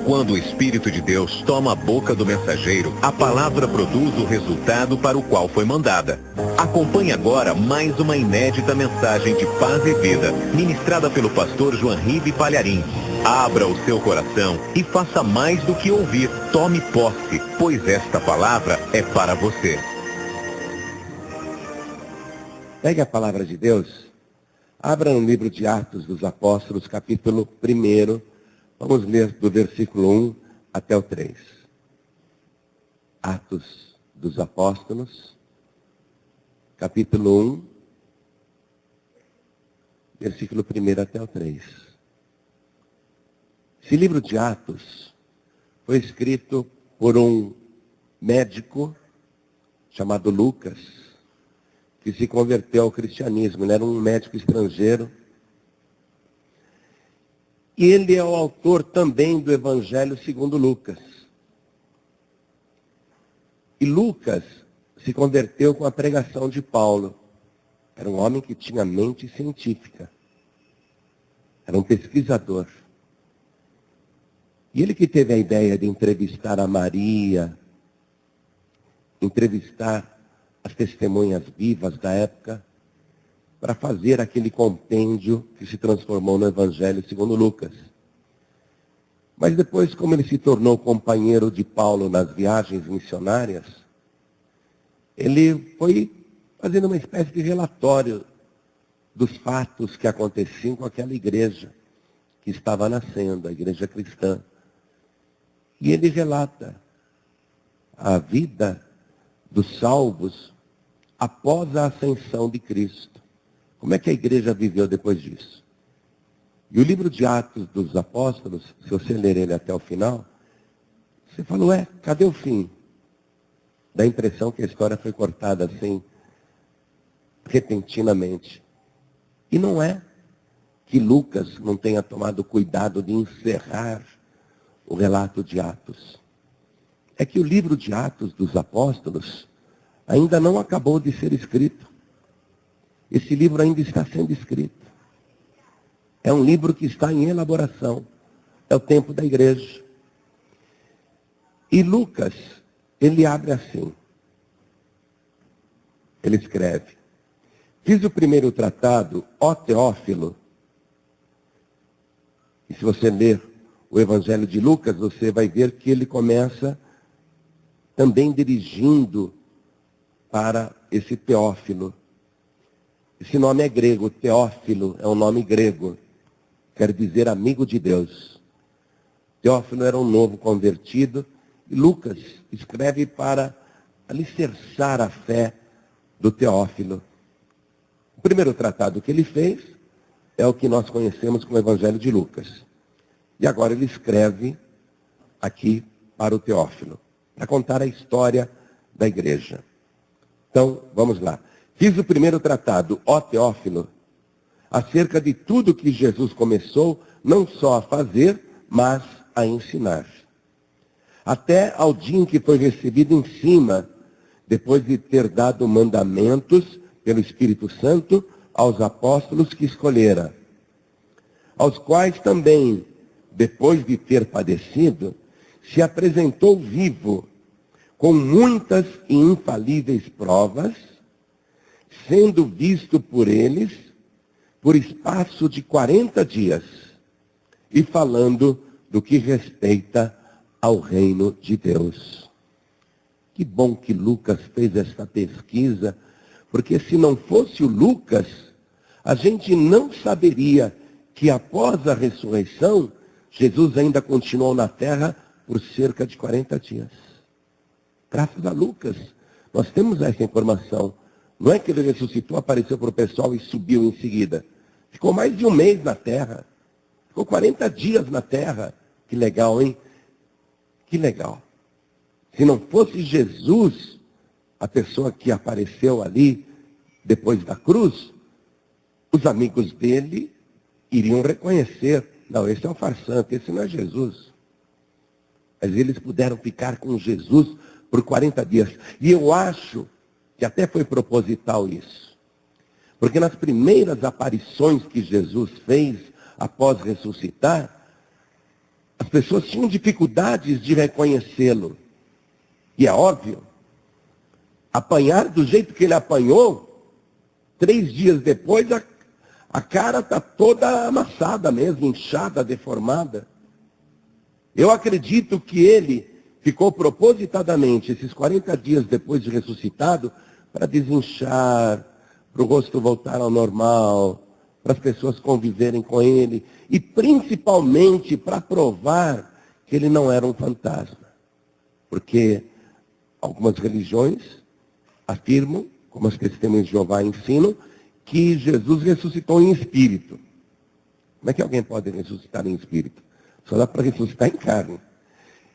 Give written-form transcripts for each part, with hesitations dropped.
Quando o Espírito de Deus toma a boca do mensageiro, a palavra produz o resultado para o qual foi mandada. Acompanhe agora mais uma inédita mensagem de paz e vida, ministrada pelo pastor Joanribe Palharim. Abra o seu coração e faça mais do que ouvir. Tome posse, pois esta palavra é para você. Pegue a palavra de Deus, abra no livro de Atos dos Apóstolos, capítulo 1. Vamos ler do versículo 1 até o 3. Atos dos Apóstolos, capítulo 1, versículo 1 até o 3. Esse livro de Atos foi escrito por um médico chamado Lucas, que se converteu ao cristianismo. Ele era um médico estrangeiro. E ele é o autor também do Evangelho segundo Lucas. E Lucas se converteu com a pregação de Paulo. Era um homem que tinha mente científica. Era um pesquisador. E ele que teve a ideia de entrevistar a Maria, entrevistar as testemunhas vivas da época, para fazer aquele compêndio que se transformou no Evangelho segundo Lucas. Mas depois, como ele se tornou companheiro de Paulo nas viagens missionárias, ele foi fazendo uma espécie de relatório dos fatos que aconteciam com aquela igreja que estava nascendo, a igreja cristã. E ele relata a vida dos salvos após a ascensão de Cristo. Como é que a igreja viveu depois disso? E o livro de Atos dos Apóstolos, se você ler ele até o final, você fala, cadê o fim? Dá a impressão que a história foi cortada assim, repentinamente. E não é que Lucas não tenha tomado cuidado de encerrar o relato de Atos. É que o livro de Atos dos Apóstolos ainda não acabou de ser escrito. Esse livro ainda está sendo escrito. É um livro que está em elaboração. É o tempo da igreja. E Lucas, ele abre assim. Ele escreve: fiz o primeiro tratado, ó Teófilo. E se você ler o Evangelho de Lucas, você vai ver que ele começa também dirigindo para esse Teófilo. Esse nome é grego, Teófilo é um nome grego, quer dizer amigo de Deus. Teófilo era um novo convertido, e Lucas escreve para alicerçar a fé do Teófilo. O primeiro tratado que ele fez é o que nós conhecemos como Evangelho de Lucas. E agora ele escreve aqui para o Teófilo, para contar a história da igreja. Então, vamos lá. Fiz o primeiro tratado, ó Teófilo, acerca de tudo que Jesus começou, não só a fazer, mas a ensinar. Até ao dia em que foi recebido em cima, depois de ter dado mandamentos pelo Espírito Santo aos apóstolos que escolhera, aos quais também, depois de ter padecido, se apresentou vivo, com muitas e infalíveis provas, sendo visto por eles por espaço de 40 dias, e falando do que respeita ao reino de Deus. Que bom que Lucas fez essa pesquisa, porque se não fosse o Lucas, a gente não saberia que após a ressurreição, Jesus ainda continuou na terra por cerca de 40 dias. Graças a Lucas, nós temos essa informação. Não é que ele ressuscitou, apareceu para o pessoal e subiu em seguida. Ficou mais de um mês na terra. Ficou 40 dias na terra. Que legal, hein? Que legal. Se não fosse Jesus, a pessoa que apareceu ali, depois da cruz, os amigos dele iriam reconhecer. Não, esse é um farsante, esse não é Jesus. Mas eles puderam ficar com Jesus por 40 dias. E eu acho que até foi proposital isso. Porque nas primeiras aparições que Jesus fez após ressuscitar, As pessoas tinham dificuldades de reconhecê-lo. E é óbvio, apanhar do jeito que ele apanhou, 3 dias depois, a cara está toda amassada mesmo, inchada, deformada. Eu acredito que ele ficou propositadamente, esses 40 dias depois de ressuscitado, para desinchar, para o rosto voltar ao normal, para as pessoas conviverem com ele, e principalmente para provar que ele não era um fantasma. Porque algumas religiões afirmam, como as testemunhas de Jeová ensinam, que Jesus ressuscitou em espírito. Como é que alguém pode ressuscitar em espírito? Só dá para ressuscitar em carne.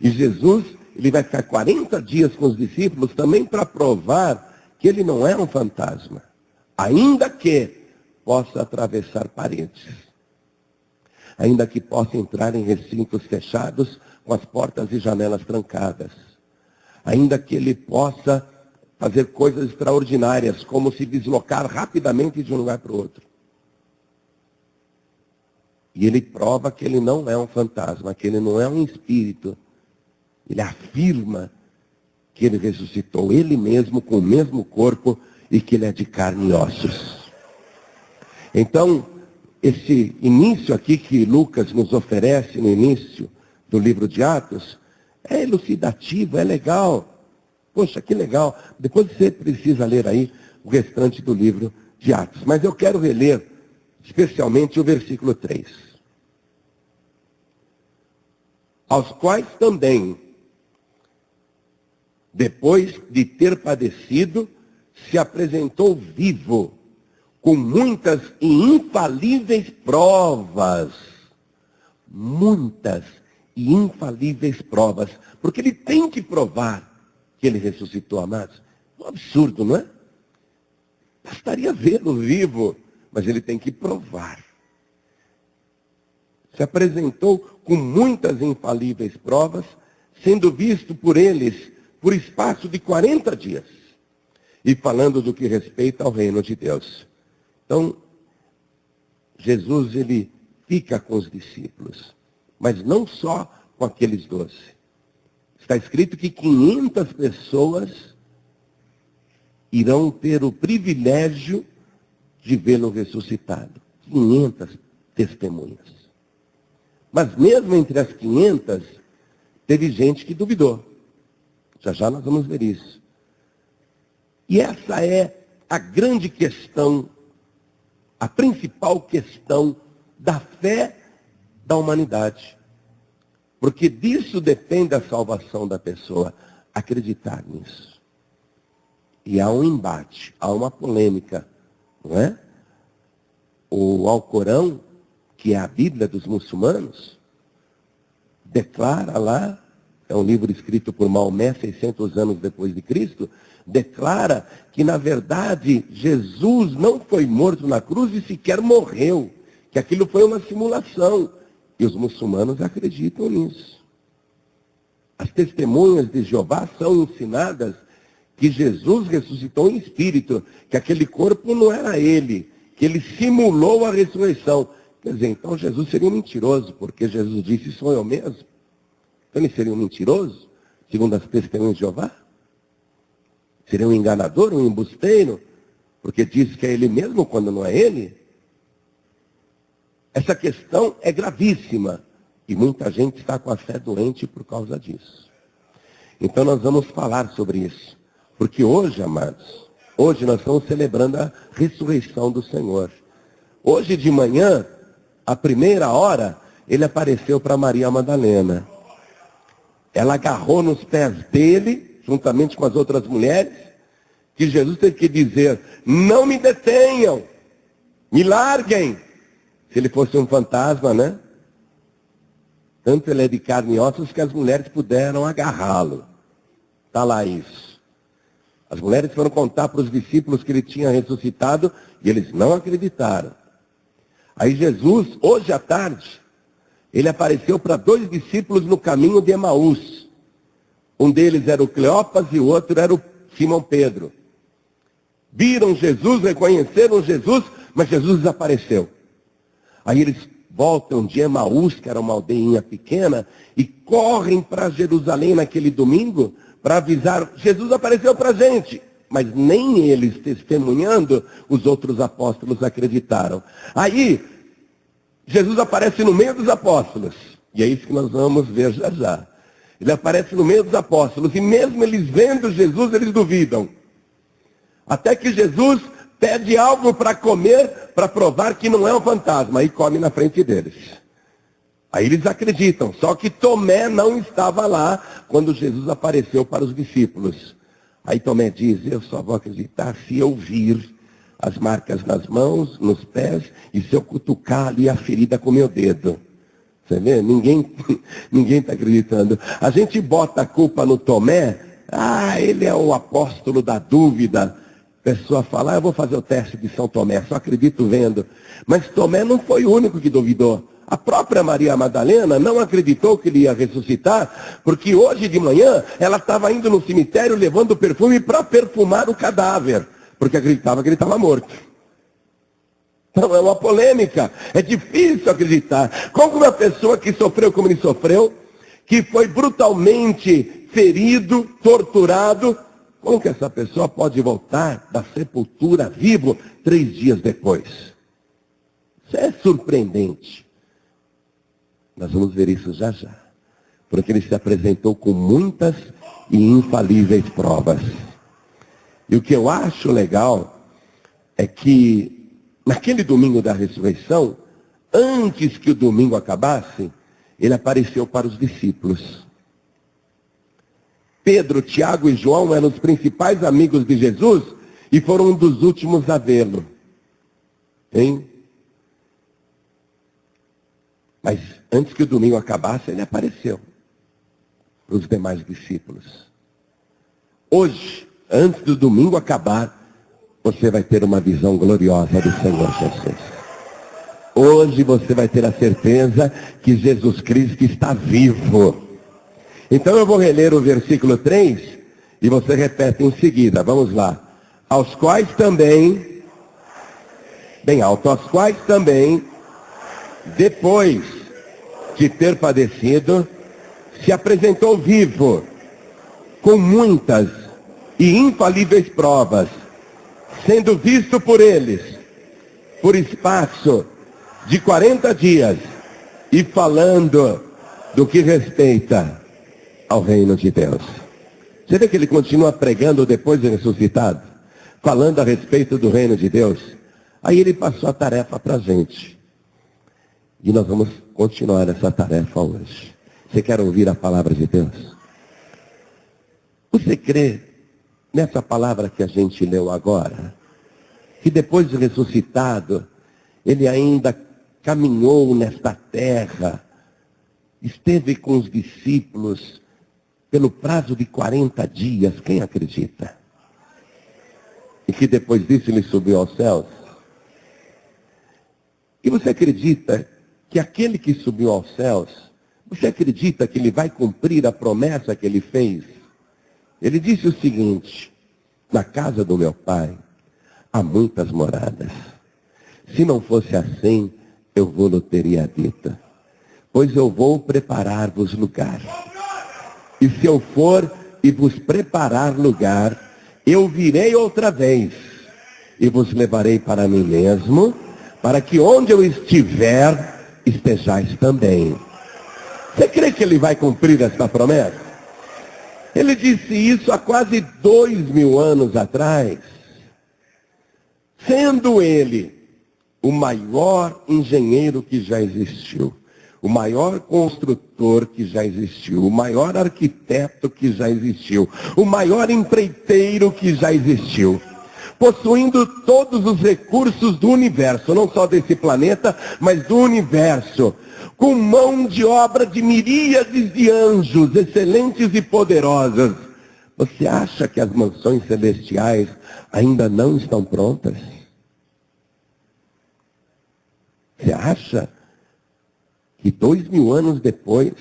E Jesus, ele vai ficar 40 dias com os discípulos também para provar que ele não é um fantasma. Ainda que possa atravessar paredes. Ainda que possa entrar em recintos fechados com as portas e janelas trancadas. Ainda que ele possa fazer coisas extraordinárias, como se deslocar rapidamente de um lugar para o outro. E ele prova que ele não é um fantasma, que ele não é um espírito. Ele afirma que ele ressuscitou ele mesmo com o mesmo corpo e que ele é de carne e ossos. Então, esse início aqui que Lucas nos oferece no início do livro de Atos, é elucidativo, é legal. Poxa, que legal. Depois você precisa ler aí o restante do livro de Atos. Mas eu quero reler especialmente o versículo 3. Aos quais também, depois de ter padecido, se apresentou vivo, com muitas e infalíveis provas. Muitas e infalíveis provas. Porque ele tem que provar que ele ressuscitou, amados. É um absurdo, não é? Bastaria vê-lo vivo, mas ele tem que provar. Se apresentou com muitas e infalíveis provas, sendo visto por eles por espaço de 40 dias. E falando do que respeita ao reino de Deus. Então, Jesus, ele fica com os discípulos. Mas não só com aqueles 12. Está escrito que 500 pessoas irão ter o privilégio de vê-lo ressuscitado. 500 testemunhas. Mas mesmo entre as 500, teve gente que duvidou. Já já nós vamos ver isso. E essa é a grande questão, a principal questão da fé da humanidade. Porque disso depende a salvação da pessoa, acreditar nisso. E há um embate, há uma polêmica, não é? O Alcorão, que é a Bíblia dos muçulmanos, declara lá, é um livro escrito por Maomé 600 anos depois de Cristo, declara que na verdade Jesus não foi morto na cruz e sequer morreu, que aquilo foi uma simulação. E os muçulmanos acreditam nisso. As testemunhas de Jeová são ensinadas que Jesus ressuscitou em espírito, que aquele corpo não era ele, que ele simulou a ressurreição. Quer dizer, então Jesus seria um mentiroso, porque Jesus disse, sou eu mesmo. Então ele seria um mentiroso, segundo as testemunhas de Jeová? Seria um enganador, um embusteiro, porque diz que é ele mesmo quando não é ele? Essa questão é gravíssima e muita gente está com a fé doente por causa disso. Então nós vamos falar sobre isso. Porque hoje, amados, hoje nós estamos celebrando a ressurreição do Senhor. Hoje de manhã, à primeira hora, ele apareceu para Maria Madalena. Ela agarrou nos pés dele, juntamente com as outras mulheres, que Jesus teve que dizer, não me detenham, me larguem. Se ele fosse um fantasma, né? Tanto ele é de carne e ossos que as mulheres puderam agarrá-lo. Está lá isso. As mulheres foram contar para os discípulos que ele tinha ressuscitado e eles não acreditaram. Aí Jesus, hoje à tarde, ele apareceu para 2 discípulos no caminho de Emaús. Um deles era o Cleopas e o outro era o Simão Pedro. Viram Jesus, reconheceram Jesus, mas Jesus desapareceu. Aí eles voltam de Emaús, que era uma aldeinha pequena, e correm para Jerusalém naquele domingo para avisar, Jesus apareceu para a gente. Mas nem eles, testemunhando, os outros apóstolos acreditaram. Aí, Jesus aparece no meio dos apóstolos. E é isso que nós vamos ver já já. Ele aparece no meio dos apóstolos. E mesmo eles vendo Jesus, eles duvidam. Até que Jesus pede algo para comer, para provar que não é um fantasma. E come na frente deles. Aí eles acreditam. Só que Tomé não estava lá quando Jesus apareceu para os discípulos. Aí Tomé diz, eu só vou acreditar se eu vir as marcas nas mãos, nos pés, e se eu cutucar ali a ferida com meu dedo. Você vê? Ninguém está acreditando. A gente bota a culpa no Tomé, ele é o apóstolo da dúvida. A pessoa fala, eu vou fazer o teste de São Tomé, só acredito vendo. Mas Tomé não foi o único que duvidou. A própria Maria Madalena não acreditou que ele ia ressuscitar, porque hoje de manhã ela estava indo no cemitério levando perfume para perfumar o cadáver, porque acreditava que ele estava morto. Então é uma polêmica, é difícil acreditar. Como uma pessoa que sofreu como ele sofreu, que foi brutalmente ferido, torturado, como que essa pessoa pode voltar da sepultura vivo 3 dias depois? Isso é surpreendente. Nós vamos ver isso já já. Porque ele se apresentou com muitas e infalíveis provas. E o que eu acho legal é que naquele domingo da ressurreição, antes que o domingo acabasse, ele apareceu para os discípulos. Pedro, Tiago e João eram os principais amigos de Jesus e foram um dos últimos a vê-lo. Hein? Mas antes que o domingo acabasse, ele apareceu para os demais discípulos. Hoje, antes do domingo acabar, você vai ter uma visão gloriosa do Senhor Jesus. Hoje você vai ter a certeza que Jesus Cristo está vivo. Então eu vou reler o versículo 3 e você repete em seguida. Vamos lá. Aos quais também, bem alto, aos quais também, depois de ter padecido, se apresentou vivo, com muitas e infalíveis provas, sendo visto por eles, por espaço de 40 dias, e falando do que respeita ao reino de Deus. Você vê que ele continua pregando depois de ressuscitado, falando a respeito do reino de Deus. Aí ele passou a tarefa para a gente. E nós vamos continuar essa tarefa hoje. Você quer ouvir a palavra de Deus? Você crê nessa palavra que a gente leu agora? Que depois de ressuscitado, ele ainda caminhou nesta terra, esteve com os discípulos pelo prazo de 40 dias. Quem acredita? E que depois disso ele subiu aos céus? E você acredita que aquele que subiu aos céus, você acredita que ele vai cumprir a promessa que ele fez? Ele disse o seguinte: na casa do meu pai há muitas moradas. Se não fosse assim, eu vou-lhe teria dito. Pois eu vou preparar-vos lugar. E se eu for e vos preparar lugar, eu virei outra vez e vos levarei para mim mesmo, para que onde eu estiver, estejais também. Você crê que ele vai cumprir essa promessa? Ele disse isso há quase 2000 anos atrás, sendo ele o maior engenheiro que já existiu, o maior construtor que já existiu, o maior arquiteto que já existiu, o maior empreiteiro que já existiu, possuindo todos os recursos do universo, não só desse planeta, mas do universo, com mão de obra de miríades de anjos, excelentes e poderosas. Você acha que as mansões celestiais ainda não estão prontas? Você acha que 2000 anos depois,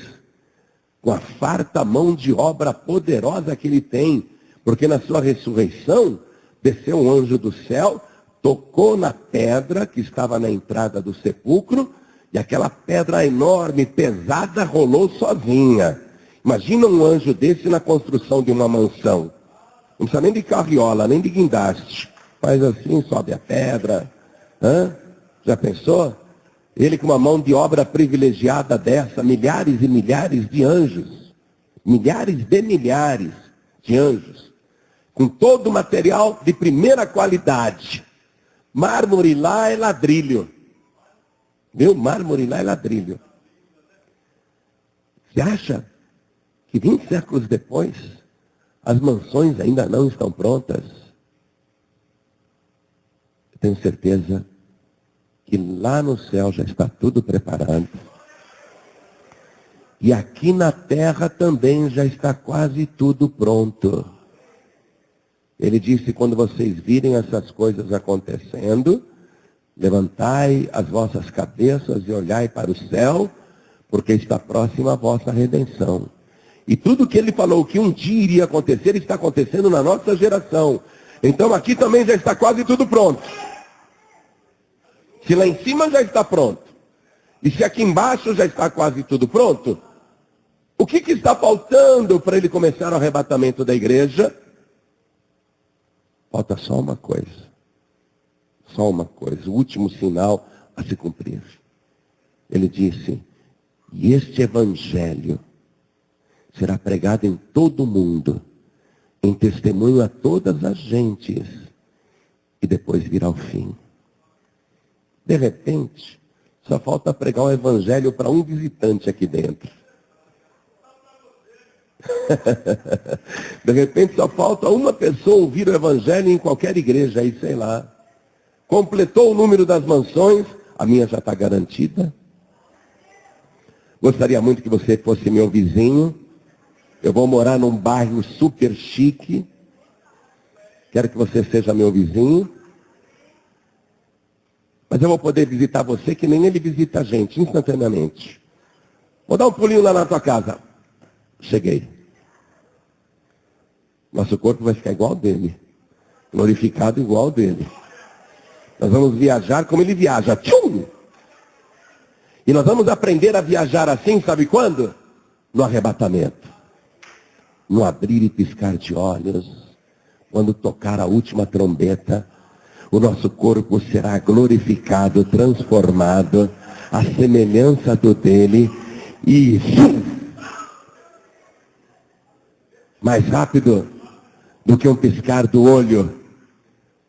com a farta mão de obra poderosa que ele tem, porque na sua ressurreição, desceu um anjo do céu, tocou na pedra que estava na entrada do sepulcro, E aquela pedra enorme, pesada, rolou sozinha. Imagina um anjo desse na construção de uma mansão. Não precisa nem de carriola, nem de guindaste. Faz assim, sobe a pedra. Já pensou? Ele com uma mão de obra privilegiada dessa, milhares e milhares de anjos. Milhares de anjos. Com todo o material de primeira qualidade. Mármore lá é ladrilho. Viu? Mármore lá é ladrilho. Você acha que 20 séculos depois, as mansões ainda não estão prontas? Eu tenho certeza que lá no céu já está tudo preparado. E aqui na terra também já está quase tudo pronto. Ele disse, quando vocês virem essas coisas acontecendo, levantai as vossas cabeças e olhai para o céu, porque está próxima a vossa redenção. E tudo que ele falou que um dia iria acontecer, está acontecendo na nossa geração. Então aqui também já está quase tudo pronto. Se lá em cima já está pronto, e se aqui embaixo já está quase tudo pronto, o que está faltando para ele começar o arrebatamento da igreja? Falta só uma coisa. Só uma coisa. O último sinal a se cumprir. Ele disse, e este evangelho será pregado em todo o mundo, em testemunho a todas as gentes, e depois virá o fim. De repente, só falta pregar o evangelho para um visitante aqui dentro. De repente só falta uma pessoa ouvir o evangelho em qualquer igreja aí, sei lá. Completou o número das mansões, a minha já está garantida. Gostaria muito que você fosse meu vizinho. Eu vou morar num bairro super chique. Quero que você seja meu vizinho. Mas eu vou poder visitar você que nem ele visita a gente, instantaneamente. Vou dar um pulinho lá na tua casa. Cheguei. Nosso corpo vai ficar igual ao dele. Glorificado igual ao dele. Nós vamos viajar como ele viaja. Tchum! E nós vamos aprender a viajar assim, sabe quando? No arrebatamento. No abrir e piscar de olhos. Quando tocar a última trombeta, o nosso corpo será glorificado, transformado, à semelhança do dele. E mais rápido do que um piscar do olho,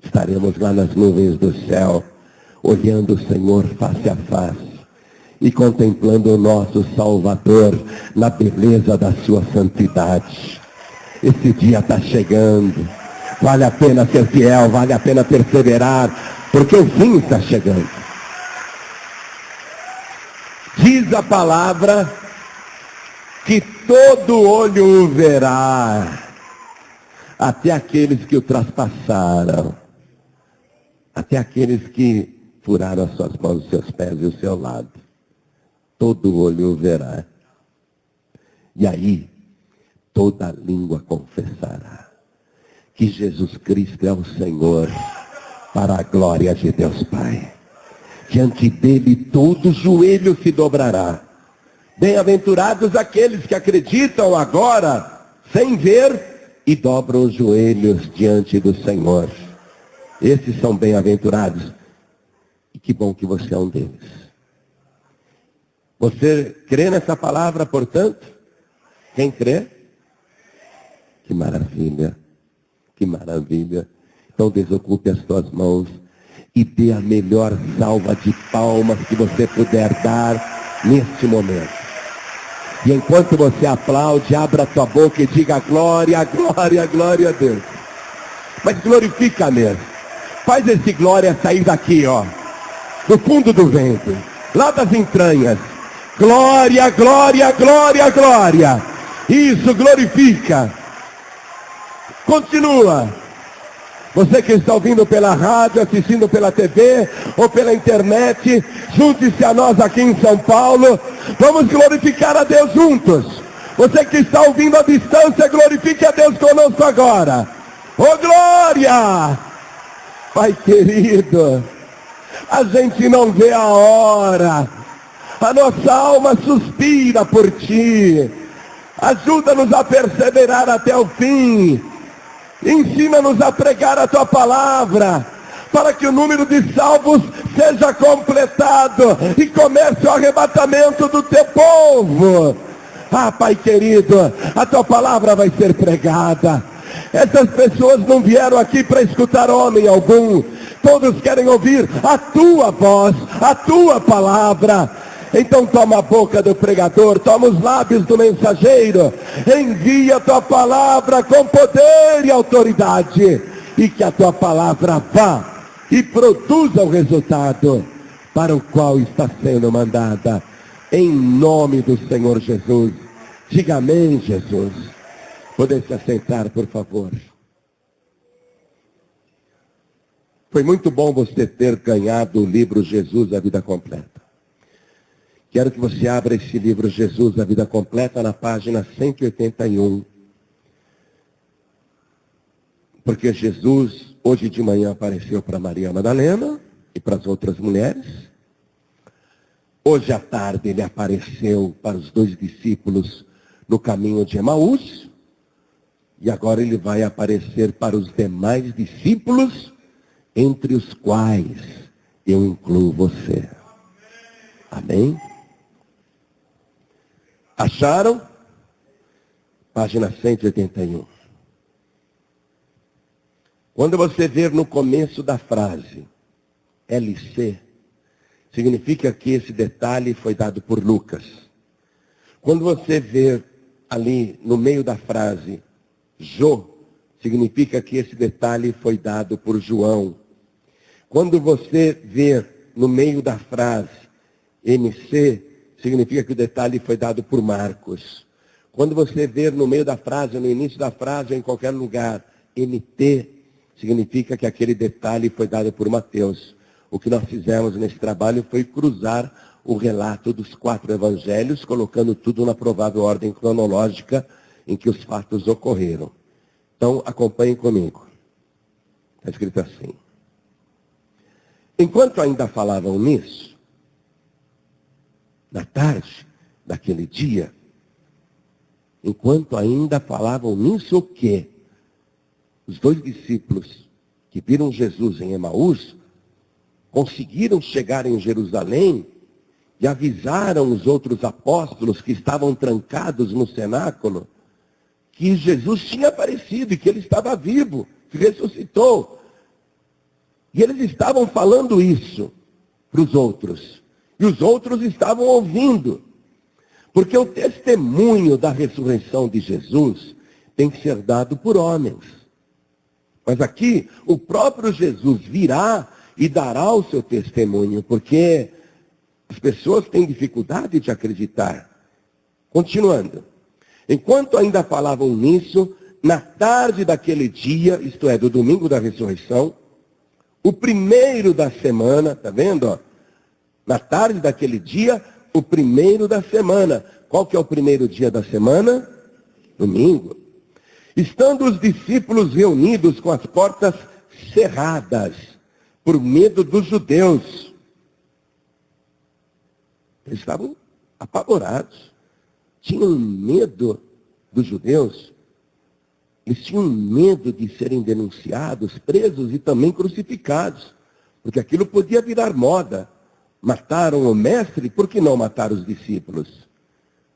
estaremos lá nas nuvens do céu, olhando o Senhor face a face e contemplando o nosso Salvador na beleza da sua santidade. Esse dia está chegando. Vale a pena ser fiel, vale a pena perseverar, porque o fim está chegando. Diz a palavra que todo olho o verá, até aqueles que o traspassaram, até aqueles que furaram as suas mãos, os seus pés e o seu lado. Todo olho o verá. E aí, toda língua confessará que Jesus Cristo é o Senhor, para a glória de Deus Pai. Diante dele todo joelho se dobrará. Bem-aventurados aqueles que acreditam agora, sem ver, e dobram os joelhos diante do Senhor. Esses são bem-aventurados. E que bom que você é um deles. Você crê nessa palavra, portanto? Quem crê? Que maravilha. Que maravilha. Então desocupe as tuas mãos e dê a melhor salva de palmas que você puder dar neste momento. E enquanto você aplaude, abra a tua boca e diga glória, glória, glória a Deus. Mas glorifica mesmo. Faz esse glória sair daqui, ó. Do fundo do ventre. Lá das entranhas. Glória, glória, glória, glória. Isso, glorifica. Continua. Você que está ouvindo pela rádio, assistindo pela TV ou pela internet, junte-se a nós aqui em São Paulo. Vamos glorificar a Deus juntos. Você que está ouvindo à distância, glorifique a Deus conosco agora. Ô glória! Pai querido, a gente não vê a hora. A nossa alma suspira por Ti. Ajuda-nos a perseverar até o fim. Ensina-nos a pregar a Tua palavra, para que o número de salvos seja completado e comece o arrebatamento do Teu povo. Ah, Pai querido, a Tua palavra vai ser pregada. Essas pessoas não vieram aqui para escutar homem algum. Todos querem ouvir a Tua voz, a Tua palavra. Então toma a boca do pregador, toma os lábios do mensageiro, envia a Tua palavra com poder e autoridade, e que a Tua palavra vá e produza o resultado para o qual está sendo mandada, em nome do Senhor Jesus. Diga amém, Jesus. Poder se assentar, por favor. Foi muito bom você ter ganhado o livro Jesus, a Vida Completa. Quero que você abra esse livro Jesus, a Vida Completa, na página 181. Porque Jesus, hoje de manhã, apareceu para Maria Madalena e para as outras mulheres. Hoje à tarde ele apareceu para os 2 discípulos no caminho de Emaús. E agora ele vai aparecer para os demais discípulos, entre os quais eu incluo você. Amém? Acharam? Página 181. Quando você ver no começo da frase LC, significa que esse detalhe foi dado por Lucas. Quando você ver ali no meio da frase Jô, significa que esse detalhe foi dado por João. Quando você ver no meio da frase MC, significa que o detalhe foi dado por Marcos. Quando você ver no meio da frase, no início da frase, ou em qualquer lugar, MT, significa que aquele detalhe foi dado por Mateus. O que nós fizemos nesse trabalho foi cruzar o relato dos 4 evangelhos, colocando tudo na provável ordem cronológica em que os fatos ocorreram. Então, acompanhem comigo. Está escrito assim. Enquanto ainda falavam nisso, na tarde daquele dia, enquanto ainda falavam nisso, o quê? Os 2 discípulos que viram Jesus em Emaús, conseguiram chegar em Jerusalém e avisaram os outros apóstolos que estavam trancados no cenáculo que Jesus tinha aparecido e que ele estava vivo, que ressuscitou. E eles estavam falando isso para os outros. E os outros estavam ouvindo. Porque o testemunho da ressurreição de Jesus tem que ser dado por homens. Mas aqui, o próprio Jesus virá e dará o seu testemunho, porque as pessoas têm dificuldade de acreditar. Continuando. Enquanto ainda falavam nisso, na tarde daquele dia, isto é, do domingo da ressurreição, o primeiro da semana, está vendo? Ó? Na tarde daquele dia, o primeiro da semana. Qual que é o primeiro dia da semana? Domingo. Estando os discípulos reunidos com as portas cerradas, por medo dos judeus. Eles estavam apavorados. Tinham medo dos judeus. Eles tinham medo de serem denunciados, presos e também crucificados. Porque aquilo podia virar moda. Mataram o mestre, por que não matar os discípulos?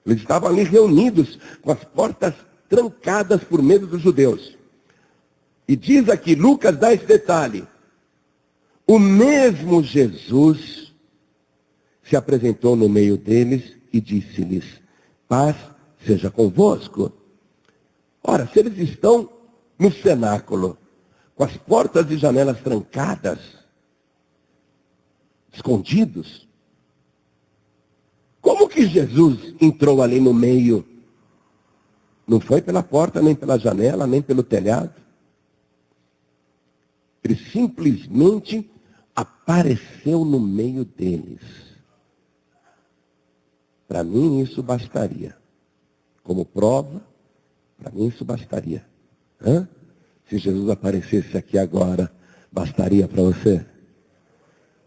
Eles estavam ali reunidos com as portas trancadas por medo dos judeus. E diz aqui, Lucas dá esse detalhe. O mesmo Jesus se apresentou no meio deles e disse-lhes, paz seja convosco. Ora, se eles estão no cenáculo, com as portas e janelas trancadas, escondidos, como que Jesus entrou ali no meio? Não foi pela porta, nem pela janela, nem pelo telhado. Ele simplesmente apareceu no meio deles. Para mim isso bastaria. Como prova, para mim isso bastaria. Se Jesus aparecesse aqui agora, bastaria para você?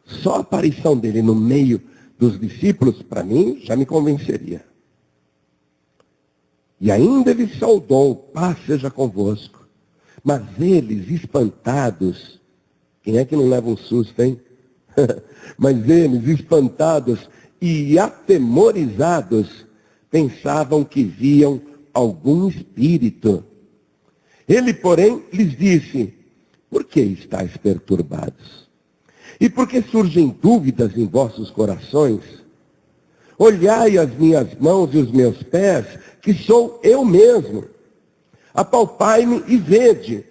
Só a aparição dele no meio dos discípulos, para mim, já me convenceria. E ainda ele saudou, paz seja convosco. Mas eles, espantados, quem é que não leva um susto, hein? Mas eles, espantados e atemorizados, pensavam que viam algum espírito. Ele, porém, lhes disse: por que estáis perturbados? E por que surgem dúvidas em vossos corações? Olhai as minhas mãos e os meus pés, que sou eu mesmo. Apalpai-me e vede,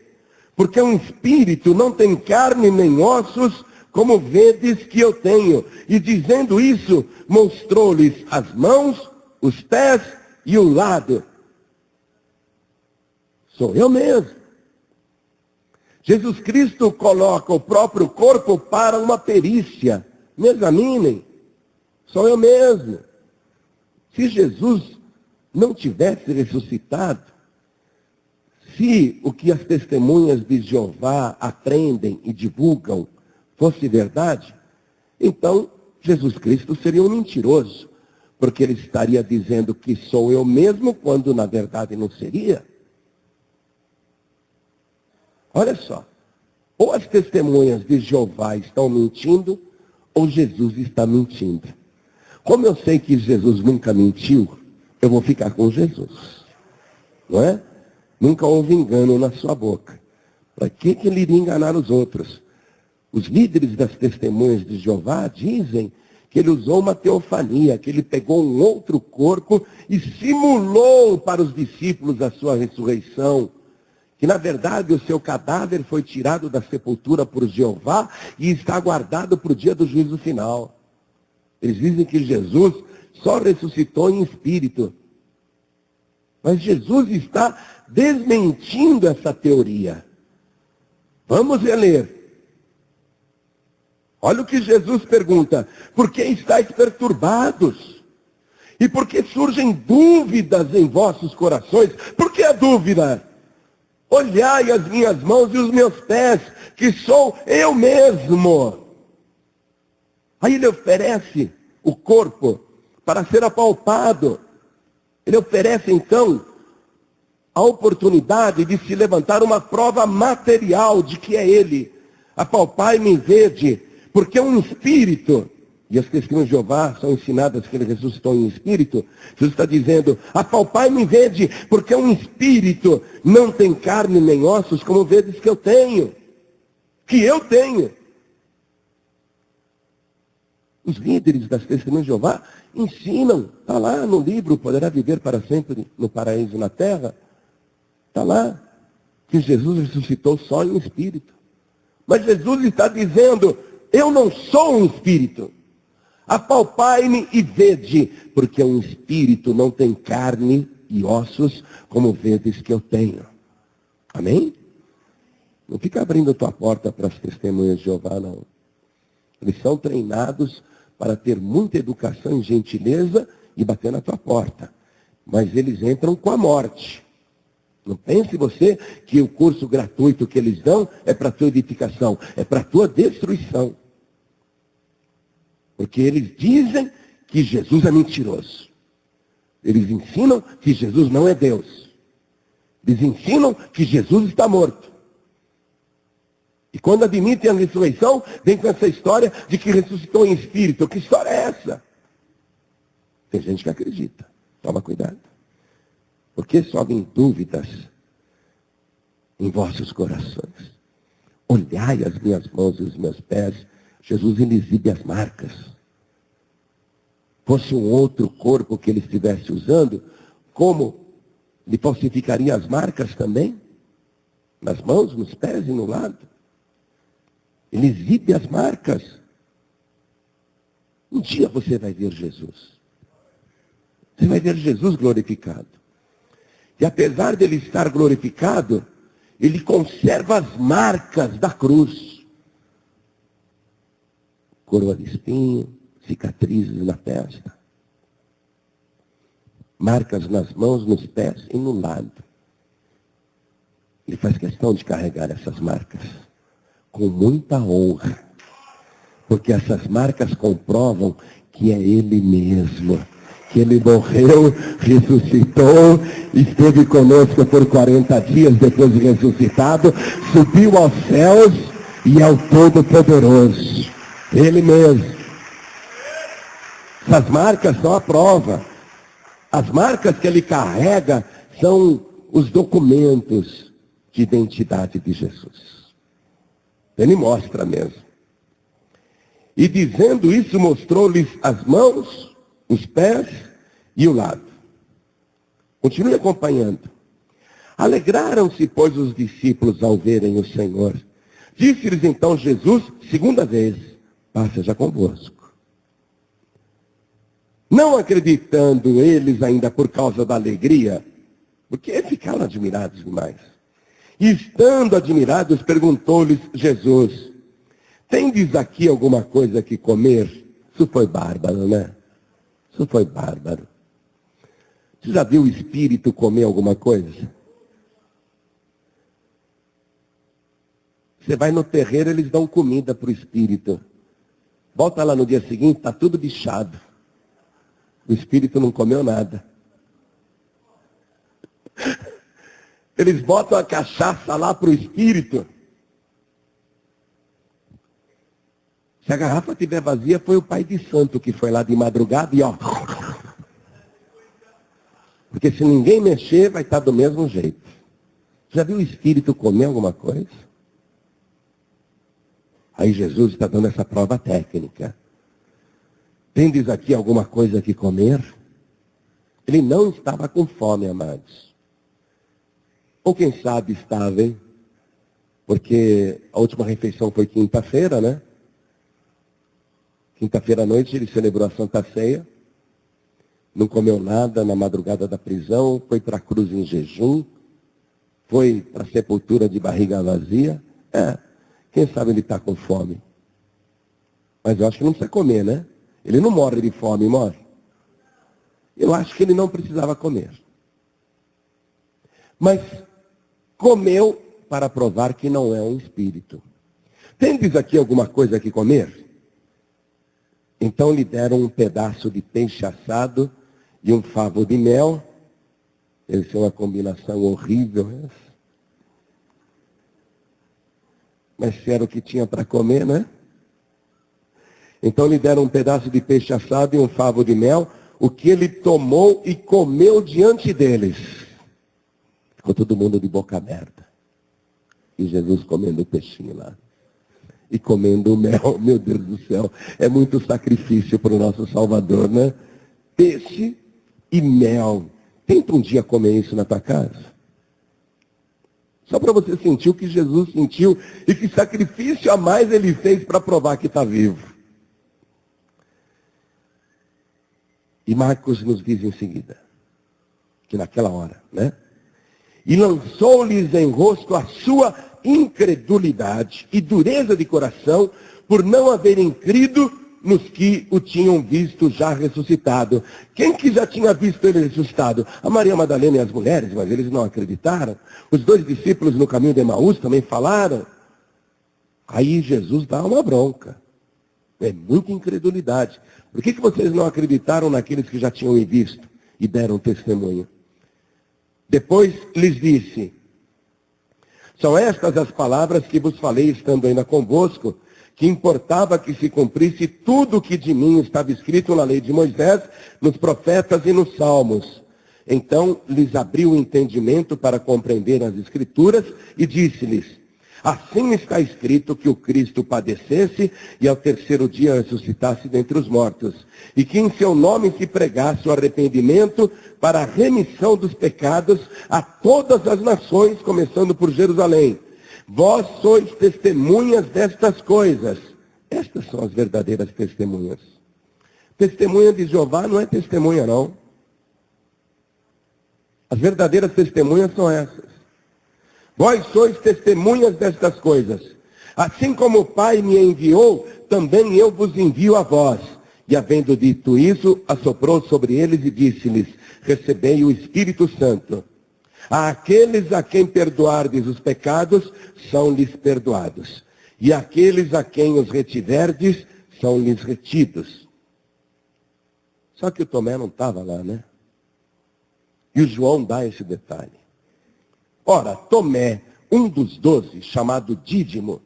porque um espírito não tem carne nem ossos, como vedes que eu tenho. E dizendo isso, mostrou-lhes as mãos, os pés e o lado. Sou eu mesmo. Jesus Cristo coloca o próprio corpo para uma perícia. Me examinem. Sou eu mesmo. Se Jesus não tivesse ressuscitado, se o que as testemunhas de Jeová aprendem e divulgam fosse verdade, então Jesus Cristo seria um mentiroso, porque ele estaria dizendo que sou eu mesmo, quando na verdade não seria. Olha só, ou as testemunhas de Jeová estão mentindo, ou Jesus está mentindo. Como eu sei que Jesus nunca mentiu, eu vou ficar com Jesus. Não é? Nunca houve engano na sua boca. Para que ele iria enganar os outros? Os líderes das testemunhas de Jeová dizem que ele usou uma teofania, que ele pegou um outro corpo e simulou para os discípulos a sua ressurreição. Que na verdade o seu cadáver foi tirado da sepultura por Jeová e está guardado para o dia do juízo final. Eles dizem que Jesus só ressuscitou em espírito. Mas Jesus está desmentindo essa teoria. Vamos reler. Olha o que Jesus pergunta: por que estáis perturbados? E por que surgem dúvidas em vossos corações? Por que a dúvida? Olhai as minhas mãos e os meus pés, que sou eu mesmo. Aí ele oferece o corpo para ser apalpado. Ele oferece então a oportunidade de se levantar uma prova material de que é ele. Apalpai-me e vede, porque um espírito, e as testemunhas de Jeová são ensinadas que ele ressuscitou em espírito. Jesus está dizendo: apalpai-me e vede, porque um espírito não tem carne nem ossos, como vedes que eu tenho. Que eu tenho. Os líderes das testemunhas de Jeová ensinam, está lá no livro, poderá viver para sempre no paraíso na terra. Está lá que Jesus ressuscitou só em espírito. Mas Jesus está dizendo: eu não sou um espírito. Apalpai-me e vede, porque um espírito não tem carne e ossos, como vedes que eu tenho. Amém? Não fica abrindo a tua porta para as testemunhas de Jeová, não. Eles são treinados para ter muita educação e gentileza e bater na tua porta. Mas eles entram com a morte. Não pense você que o curso gratuito que eles dão é para a tua edificação, é para a tua destruição. Porque eles dizem que Jesus é mentiroso. Eles ensinam que Jesus não é Deus. Eles ensinam que Jesus está morto. E quando admitem a ressurreição, vem com essa história de que ressuscitou em espírito. Que história é essa? Tem gente que acredita. Toma cuidado. Porque sobem dúvidas em vossos corações. Olhai as minhas mãos e os meus pés. Jesus ele exibe as marcas. Fosse um outro corpo que ele estivesse usando, como ele falsificaria as marcas também? Nas mãos, nos pés e no lado. Ele exibe as marcas. Um dia você vai ver Jesus. Você vai ver Jesus glorificado. E apesar dele estar glorificado, ele conserva as marcas da cruz. Coroa de espinho, cicatrizes na testa. Marcas nas mãos, nos pés e no lado. Ele faz questão de carregar essas marcas com muita honra. Porque essas marcas comprovam que é Ele mesmo. Que Ele morreu, ressuscitou, esteve conosco por 40 dias depois de ressuscitado, subiu aos céus e é o Todo-Poderoso. Ele mesmo. Essas marcas são a prova. As marcas que Ele carrega são os documentos de identidade de Jesus. Ele mostra mesmo. E dizendo isso, mostrou-lhes as mãos, os pés e o lado. Continue acompanhando. Alegraram-se, pois, os discípulos ao verem o Senhor. Disse-lhes então Jesus, segunda vez, paz seja convosco. Não acreditando eles ainda por causa da alegria, porque ficaram admirados demais. E estando admirados, perguntou-lhes Jesus, tendes aqui alguma coisa que comer? Isso foi bárbaro, né? Isso foi bárbaro. Você já viu o espírito comer alguma coisa? Você vai no terreiro, eles dão comida para o espírito. Volta lá no dia seguinte, está tudo bichado. O espírito não comeu nada. Eles botam a cachaça lá para o espírito. Se a garrafa estiver vazia, foi o pai de santo que foi lá de madrugada e ó. Porque se ninguém mexer, vai estar do mesmo jeito. Já viu o espírito comer alguma coisa? Aí Jesus está dando essa prova técnica. Tendes aqui alguma coisa que comer? Ele não estava com fome, amados. Ou quem sabe estava, hein? Porque a última refeição foi quinta-feira, né? Quinta-feira à noite ele celebrou a Santa Ceia. Não comeu nada na madrugada da prisão. Foi para a cruz em jejum. Foi para a sepultura de barriga vazia. Quem sabe ele está com fome. Mas eu acho que não precisa comer, né? Ele não morre de fome, morre. Eu acho que ele não precisava comer. Mas comeu para provar que não é um espírito. Tendes aqui alguma coisa que comer? Então lhe deram um pedaço de peixe assado e um favo de mel. Essa é uma combinação horrível, essa. Mas se era o que tinha para comer, né? Então lhe deram um pedaço de peixe assado e um favo de mel, o que ele tomou e comeu diante deles. Ficou todo mundo de boca aberta. E Jesus comendo o peixinho lá. E comendo o mel, meu Deus do céu. É muito sacrifício para o nosso Salvador, né? Peixe e mel. Tenta um dia comer isso na tua casa. Só para você sentir o que Jesus sentiu e que sacrifício a mais ele fez para provar que está vivo. E Marcos nos diz em seguida, que naquela hora, né? E lançou-lhes em rosto a sua incredulidade e dureza de coração, por não haverem crido nos que o tinham visto já ressuscitado. Quem que já tinha visto ele ressuscitado? A Maria Madalena e as mulheres, mas eles não acreditaram. Os 2 discípulos no caminho de Emaús também falaram. Aí Jesus dá uma bronca. É muita incredulidade. Por que vocês não acreditaram naqueles que já tinham visto e deram testemunho? Depois lhes disse, são estas as palavras que vos falei estando ainda convosco, que importava que se cumprisse tudo o que de mim estava escrito na lei de Moisés, nos profetas e nos salmos. Então lhes abriu o entendimento para compreender as Escrituras e disse-lhes, assim está escrito que o Cristo padecesse e ao terceiro dia ressuscitasse dentre os mortos, e que em seu nome se pregasse o arrependimento para a remissão dos pecados a todas as nações, começando por Jerusalém. Vós sois testemunhas destas coisas. Estas são as verdadeiras testemunhas. Testemunha de Jeová não é testemunha, não. As verdadeiras testemunhas são essas. Vós sois testemunhas destas coisas. Assim como o Pai me enviou, também eu vos envio a vós. E havendo dito isso, assoprou sobre eles e disse-lhes, recebei o Espírito Santo. Àqueles a quem perdoardes os pecados, são-lhes perdoados. E àqueles a quem os retiverdes, são-lhes retidos. Só que o Tomé não estava lá, né? E o João dá esse detalhe. Ora, Tomé, um dos 12, chamado Dídimo,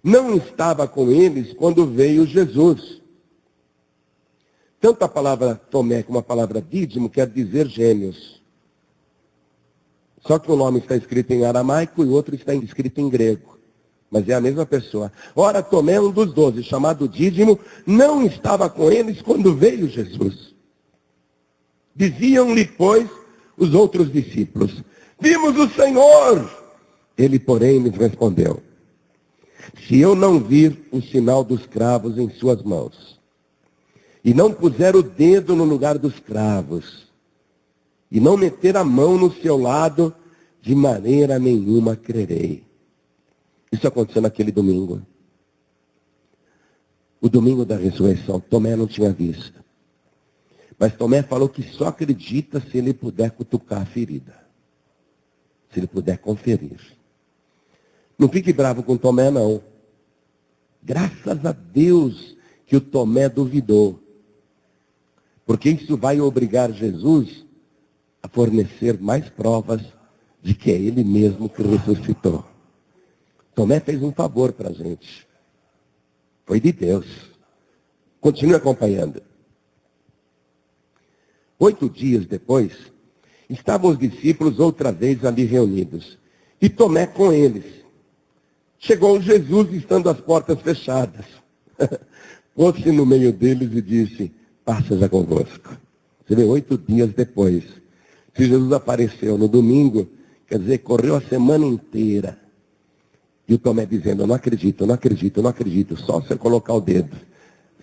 não estava com eles quando veio Jesus. Tanto a palavra Tomé como a palavra Dídimo quer dizer gêmeos. Só que o nome está escrito em aramaico e o outro está escrito em grego. Mas é a mesma pessoa. Ora, Tomé, um dos 12, chamado Dídimo, não estava com eles quando veio Jesus. Diziam-lhe, pois, os outros discípulos: vimos o Senhor. Ele, porém, lhes respondeu: se eu não vir o sinal dos cravos em suas mãos, e não puser o dedo no lugar dos cravos, e não meter a mão no seu lado, de maneira nenhuma crerei. Isso aconteceu naquele domingo. O domingo da ressurreição. Tomé não tinha visto. Mas Tomé falou que só acredita se ele puder cutucar a ferida. Se ele puder conferir. Não fique bravo com Tomé, não. Graças a Deus que o Tomé duvidou. Porque isso vai obrigar Jesus a fornecer mais provas de que é ele mesmo que ressuscitou. Tomé fez um favor para a gente. Foi de Deus. Continue acompanhando. 8 dias depois, estavam os discípulos outra vez ali reunidos. E Tomé com eles. Chegou Jesus estando as portas fechadas. Pôs-se no meio deles e disse: paz seja convosco. Você vê, 8 dias depois. Se Jesus apareceu no domingo, quer dizer, correu a semana inteira. E o Tomé dizendo: eu não acredito, eu não acredito, eu não acredito. Só você colocar o dedo.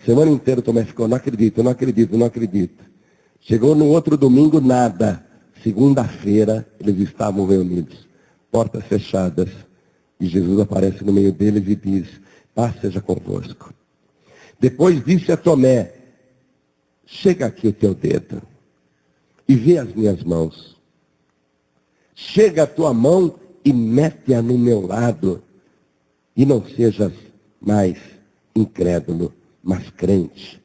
Semana inteira o Tomé ficou: não acredito, eu não acredito, eu não acredito. Chegou no outro domingo, nada. Segunda-feira, eles estavam reunidos. Portas fechadas. E Jesus aparece no meio deles e diz: paz seja convosco. Depois disse a Tomé: chega aqui o teu dedo e vê as minhas mãos. Chega a tua mão e mete-a no meu lado. E não sejas mais incrédulo, mas crente.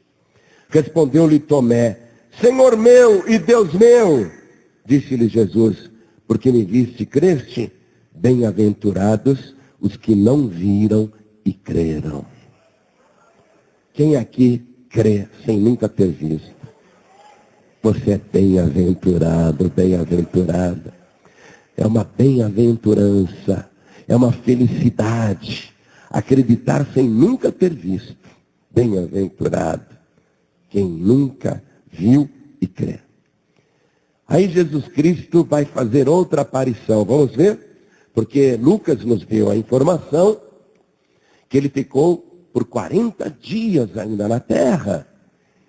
Respondeu-lhe Tomé: Senhor meu e Deus meu. Disse-lhe Jesus: porque me viste e creste, bem-aventurados os que não viram e creram. Quem aqui crê sem nunca ter visto? Você é bem-aventurado, bem-aventurada. É uma bem-aventurança, é uma felicidade acreditar sem nunca ter visto. Bem-aventurado quem nunca viu e crê. Aí Jesus Cristo vai fazer outra aparição. Vamos ver? Porque Lucas nos deu a informação que ele ficou por 40 dias ainda na terra.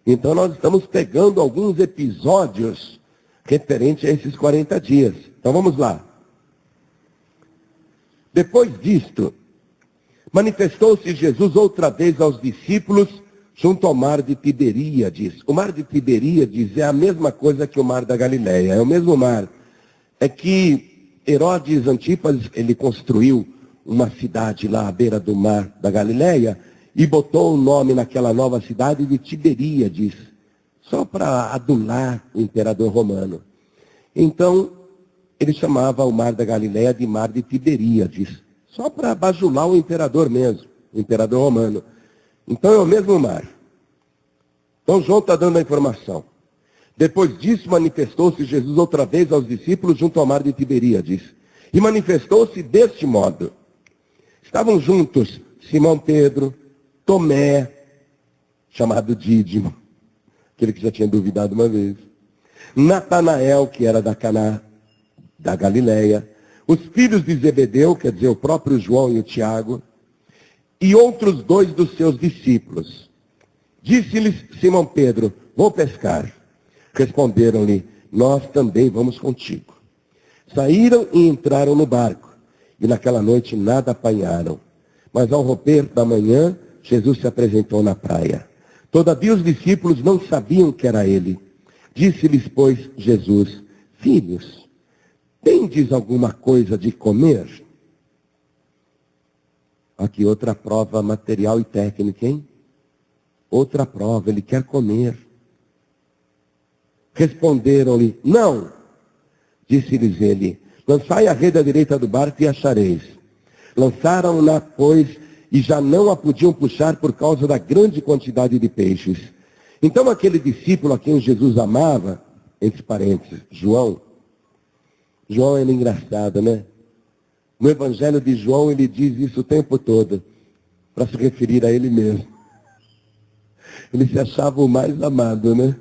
Então nós estamos pegando alguns episódios referentes a esses 40 dias. Então vamos lá. Depois disto, manifestou-se Jesus outra vez aos discípulos junto ao mar de Tiberíades. O mar de Tiberíades é a mesma coisa que o mar da Galileia, é o mesmo mar. É que Herodes Antipas, ele construiu uma cidade lá à beira do mar da Galileia e botou o nome naquela nova cidade de Tiberíades, só para adular o imperador romano. Então, ele chamava o mar da Galileia de mar de Tiberíades, só para bajular o imperador mesmo, o imperador romano. Então é o mesmo mar. Então João está dando a informação. Depois disso manifestou-se Jesus outra vez aos discípulos junto ao mar de Tiberíades. E manifestou-se deste modo. Estavam juntos Simão Pedro, Tomé, chamado Dídimo, aquele que já tinha duvidado uma vez, Natanael, que era da Caná, da Galileia, os filhos de Zebedeu, quer dizer, o próprio João e o Tiago, e outros 2 dos seus discípulos. Disse-lhes Simão Pedro: vou pescar. Responderam-lhe: nós também vamos contigo. Saíram e entraram no barco, e naquela noite nada apanharam. Mas ao romper da manhã, Jesus se apresentou na praia. Todavia os discípulos não sabiam que era ele. Disse-lhes, pois, Jesus: filhos, tendes alguma coisa de comer? Aqui outra prova material e técnica, hein? Outra prova, ele quer comer. Responderam-lhe, não. Disse-lhes ele, lançai a rede à direita do barco e achareis. Lançaram-na, pois, e já não a podiam puxar por causa da grande quantidade de peixes. Então aquele discípulo a quem Jesus amava, entre parênteses, João era engraçado, né? No Evangelho de João ele diz isso o tempo todo, para se referir a ele mesmo. Ele se achava o mais amado, né?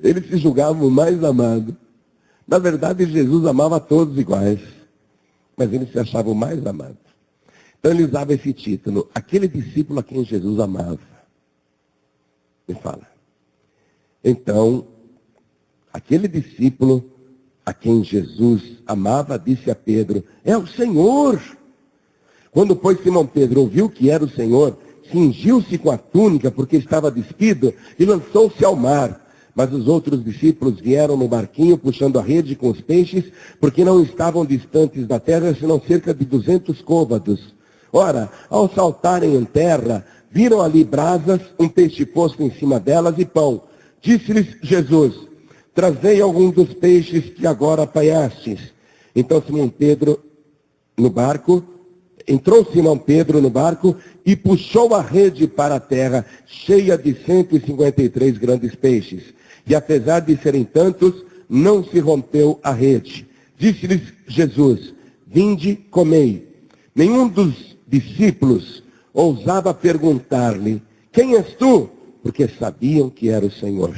Ele se julgava o mais amado. Na verdade, Jesus amava todos iguais, mas ele se achava o mais amado. Então ele usava esse título, aquele discípulo a quem Jesus amava. Me fala. Então, aquele discípulo a quem Jesus amava disse a Pedro, é o Senhor. Quando, pois, Simão Pedro ouviu que era o Senhor, cingiu-se com a túnica, porque estava despido, e lançou-se ao mar. Mas os outros discípulos vieram no barquinho, puxando a rede com os peixes, porque não estavam distantes da terra, senão cerca de 200 côvados. Ora, ao saltarem em terra, viram ali brasas, um peixe posto em cima delas e pão. Disse-lhes Jesus, trazei algum dos peixes que agora apanhastes. Então entrou Simão Pedro no barco e puxou a rede para a terra, cheia de 153 grandes peixes. E apesar de serem tantos, não se rompeu a rede. Disse-lhes Jesus, vinde, comei. Nenhum dos discípulos ousava perguntar-lhe, quem és tu? Porque sabiam que era o Senhor.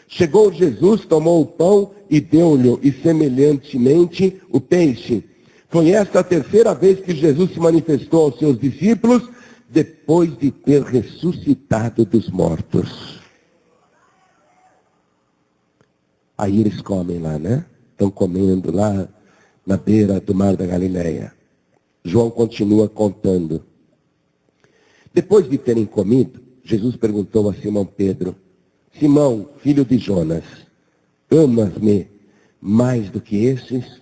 Chegou Jesus, tomou o pão e deu-lhe, e semelhantemente o peixe. Foi esta a terceira vez que Jesus se manifestou aos seus discípulos, depois de ter ressuscitado dos mortos. Aí eles comem lá, né? Estão comendo lá na beira do mar da Galileia. João continua contando. Depois de terem comido, Jesus perguntou a Simão Pedro, Simão, filho de Jonas, amas-me mais do que esses?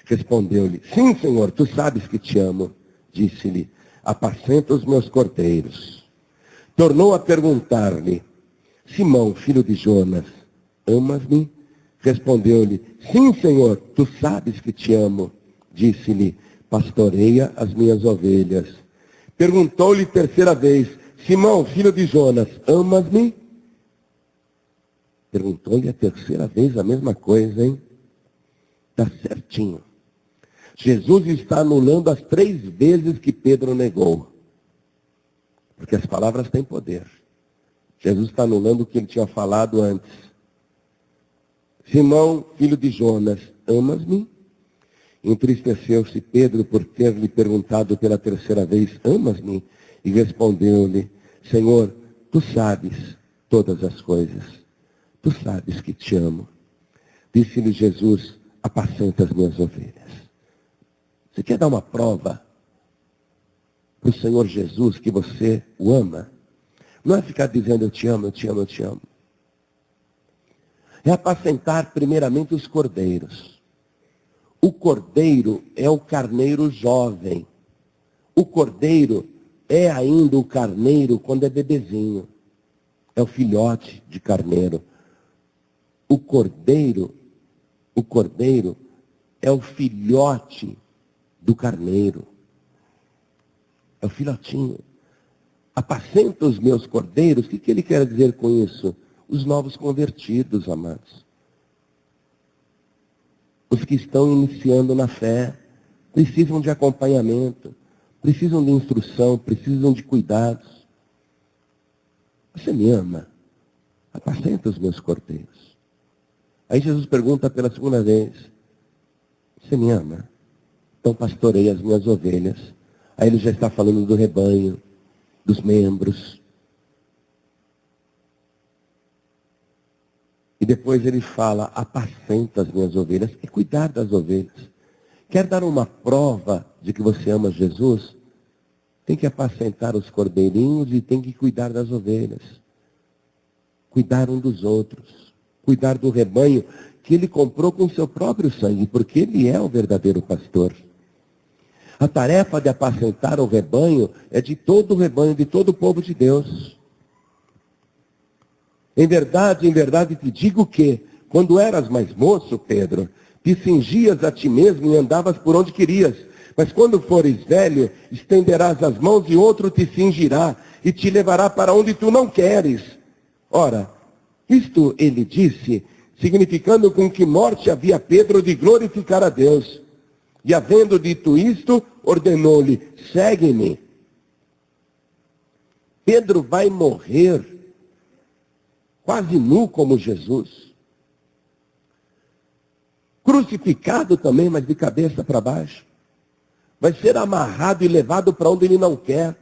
Respondeu-lhe, sim, Senhor, tu sabes que te amo. Disse-lhe, apacenta os meus cordeiros. Tornou a perguntar-lhe, Simão, filho de Jonas, amas-me? Respondeu-lhe, sim, Senhor, tu sabes que te amo. Disse-lhe, pastoreia as minhas ovelhas. Perguntou-lhe terceira vez, Simão, filho de Jonas, amas-me? Perguntou-lhe a terceira vez a mesma coisa, hein? Está certinho. Jesus está anulando as 3 vezes que Pedro negou. Porque as palavras têm poder. Jesus está anulando o que ele tinha falado antes. Simão, filho de Jonas, amas-me? Entristeceu-se Pedro por ter lhe perguntado pela terceira vez, amas-me? E respondeu-lhe, Senhor, tu sabes todas as coisas. Tu sabes que te amo. Disse-lhe Jesus, apacenta as minhas ovelhas. Você quer dar uma prova para o Senhor Jesus que você o ama? Não é ficar dizendo eu te amo, eu te amo, eu te amo. É apacentar primeiramente os cordeiros. O cordeiro é o carneiro jovem. O cordeiro é ainda o carneiro quando é bebezinho. É o filhote de carneiro. O cordeiro é o filhote do carneiro. É o filhotinho. Apacenta os meus cordeiros. O que ele quer dizer com isso? Os novos convertidos, amados. Os que estão iniciando na fé. Precisam de acompanhamento. Precisam de instrução. Precisam de cuidados. Você me ama? Apacenta os meus cordeiros. Aí Jesus pergunta pela segunda vez, você me ama? Então pastoreia as minhas ovelhas. Aí ele já está falando do rebanho, dos membros. E depois ele fala, apacenta as minhas ovelhas, é cuidar das ovelhas. Quer dar uma prova de que você ama Jesus? Tem que apacentar os cordeirinhos e tem que cuidar das ovelhas. Cuidar um dos outros. Cuidar do rebanho que ele comprou com seu próprio sangue, porque ele é o verdadeiro pastor. A tarefa de apacentar o rebanho é de todo o rebanho, de todo o povo de Deus. Em verdade te digo que, quando eras mais moço, Pedro, te cingias a ti mesmo e andavas por onde querias. Mas quando fores velho, estenderás as mãos e outro te cingirá e te levará para onde tu não queres. Ora, isto ele disse, significando com que morte havia Pedro de glorificar a Deus. E havendo dito isto, ordenou-lhe, segue-me. Pedro vai morrer quase nu como Jesus. Crucificado também, mas de cabeça para baixo. Vai ser amarrado e levado para onde ele não quer.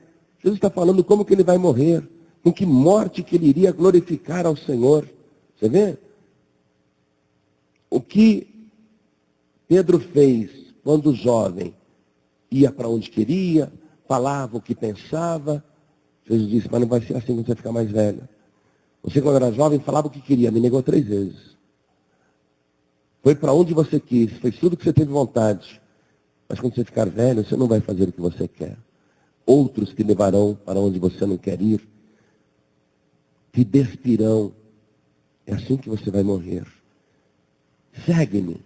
Jesus está falando como que ele vai morrer. Com que morte que ele iria glorificar ao Senhor. Você vê? O que Pedro fez quando jovem, ia para onde queria, falava o que pensava. Jesus disse, mas não vai ser assim quando você ficar mais velho. Você, quando era jovem, falava o que queria, me negou 3 vezes. Foi para onde você quis, fez tudo o que você teve vontade. Mas quando você ficar velho, você não vai fazer o que você quer. Outros te levarão para onde você não quer ir. Te despirão. É assim que você vai morrer. Segue-me.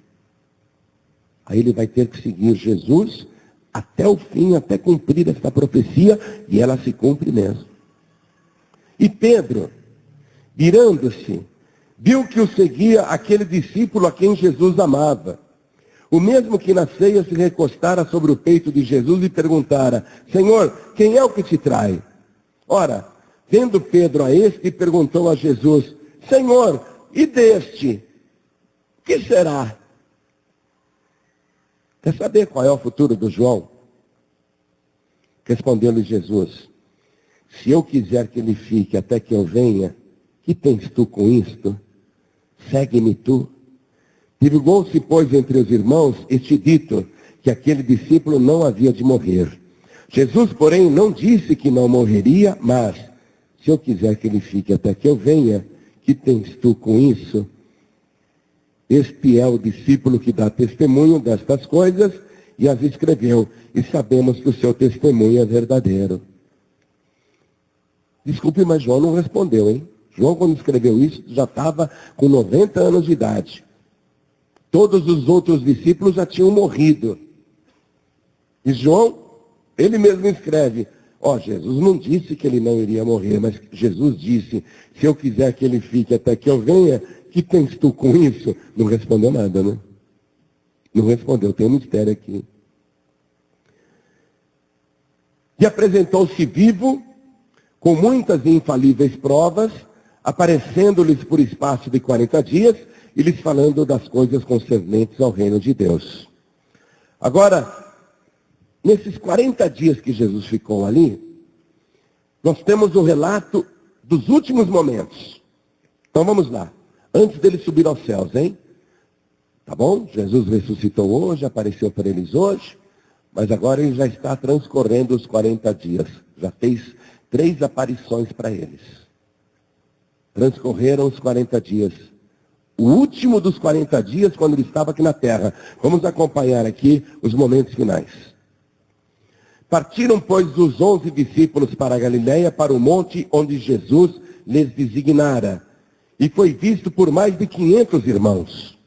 Aí ele vai ter que seguir Jesus até o fim, até cumprir esta profecia, e ela se cumpre mesmo. E Pedro, virando-se, viu que o seguia aquele discípulo a quem Jesus amava. O mesmo que na ceia se recostara sobre o peito de Jesus e perguntara, Senhor, quem é o que te trai? Ora, vendo Pedro a este, perguntou a Jesus, Senhor, e deste? O que será? Quer saber qual é o futuro do João? Respondeu-lhe Jesus, se eu quiser que ele fique até que eu venha, que tens tu com isto? Segue-me tu. Divulgou-se, pois, entre os irmãos este dito, que aquele discípulo não havia de morrer. Jesus, porém, não disse que não morreria, mas, se eu quiser que ele fique até que eu venha, que tens tu com isso? Este é o discípulo que dá testemunho destas coisas e as escreveu, e sabemos que o seu testemunho é verdadeiro. Desculpe, mas João não respondeu, hein? João, quando escreveu isso, já estava com 90 anos de idade. Todos os outros discípulos já tinham morrido. E João, ele mesmo escreve, Jesus não disse que ele não iria morrer, mas Jesus disse, se eu quiser que ele fique até que eu venha, que tens tu com isso? Não respondeu nada, né? Não respondeu, tem um mistério aqui. E apresentou-se vivo, com muitas e infalíveis provas, aparecendo-lhes por espaço de 40 dias, e lhes falando das coisas concernentes ao reino de Deus. Agora, nesses 40 dias que Jesus ficou ali, nós temos o relato dos últimos momentos. Então vamos lá. Antes dele subir aos céus, hein? Tá bom? Jesus ressuscitou hoje, apareceu para eles hoje, mas agora ele já está transcorrendo os 40 dias. Já fez 3 aparições para eles. Transcorreram os 40 dias. O último dos 40 dias, quando ele estava aqui na terra. Vamos acompanhar aqui os momentos finais. Partiram, pois, os 11 discípulos para a Galiléia, para o monte onde Jesus lhes designara. E foi visto por mais de 500 irmãos.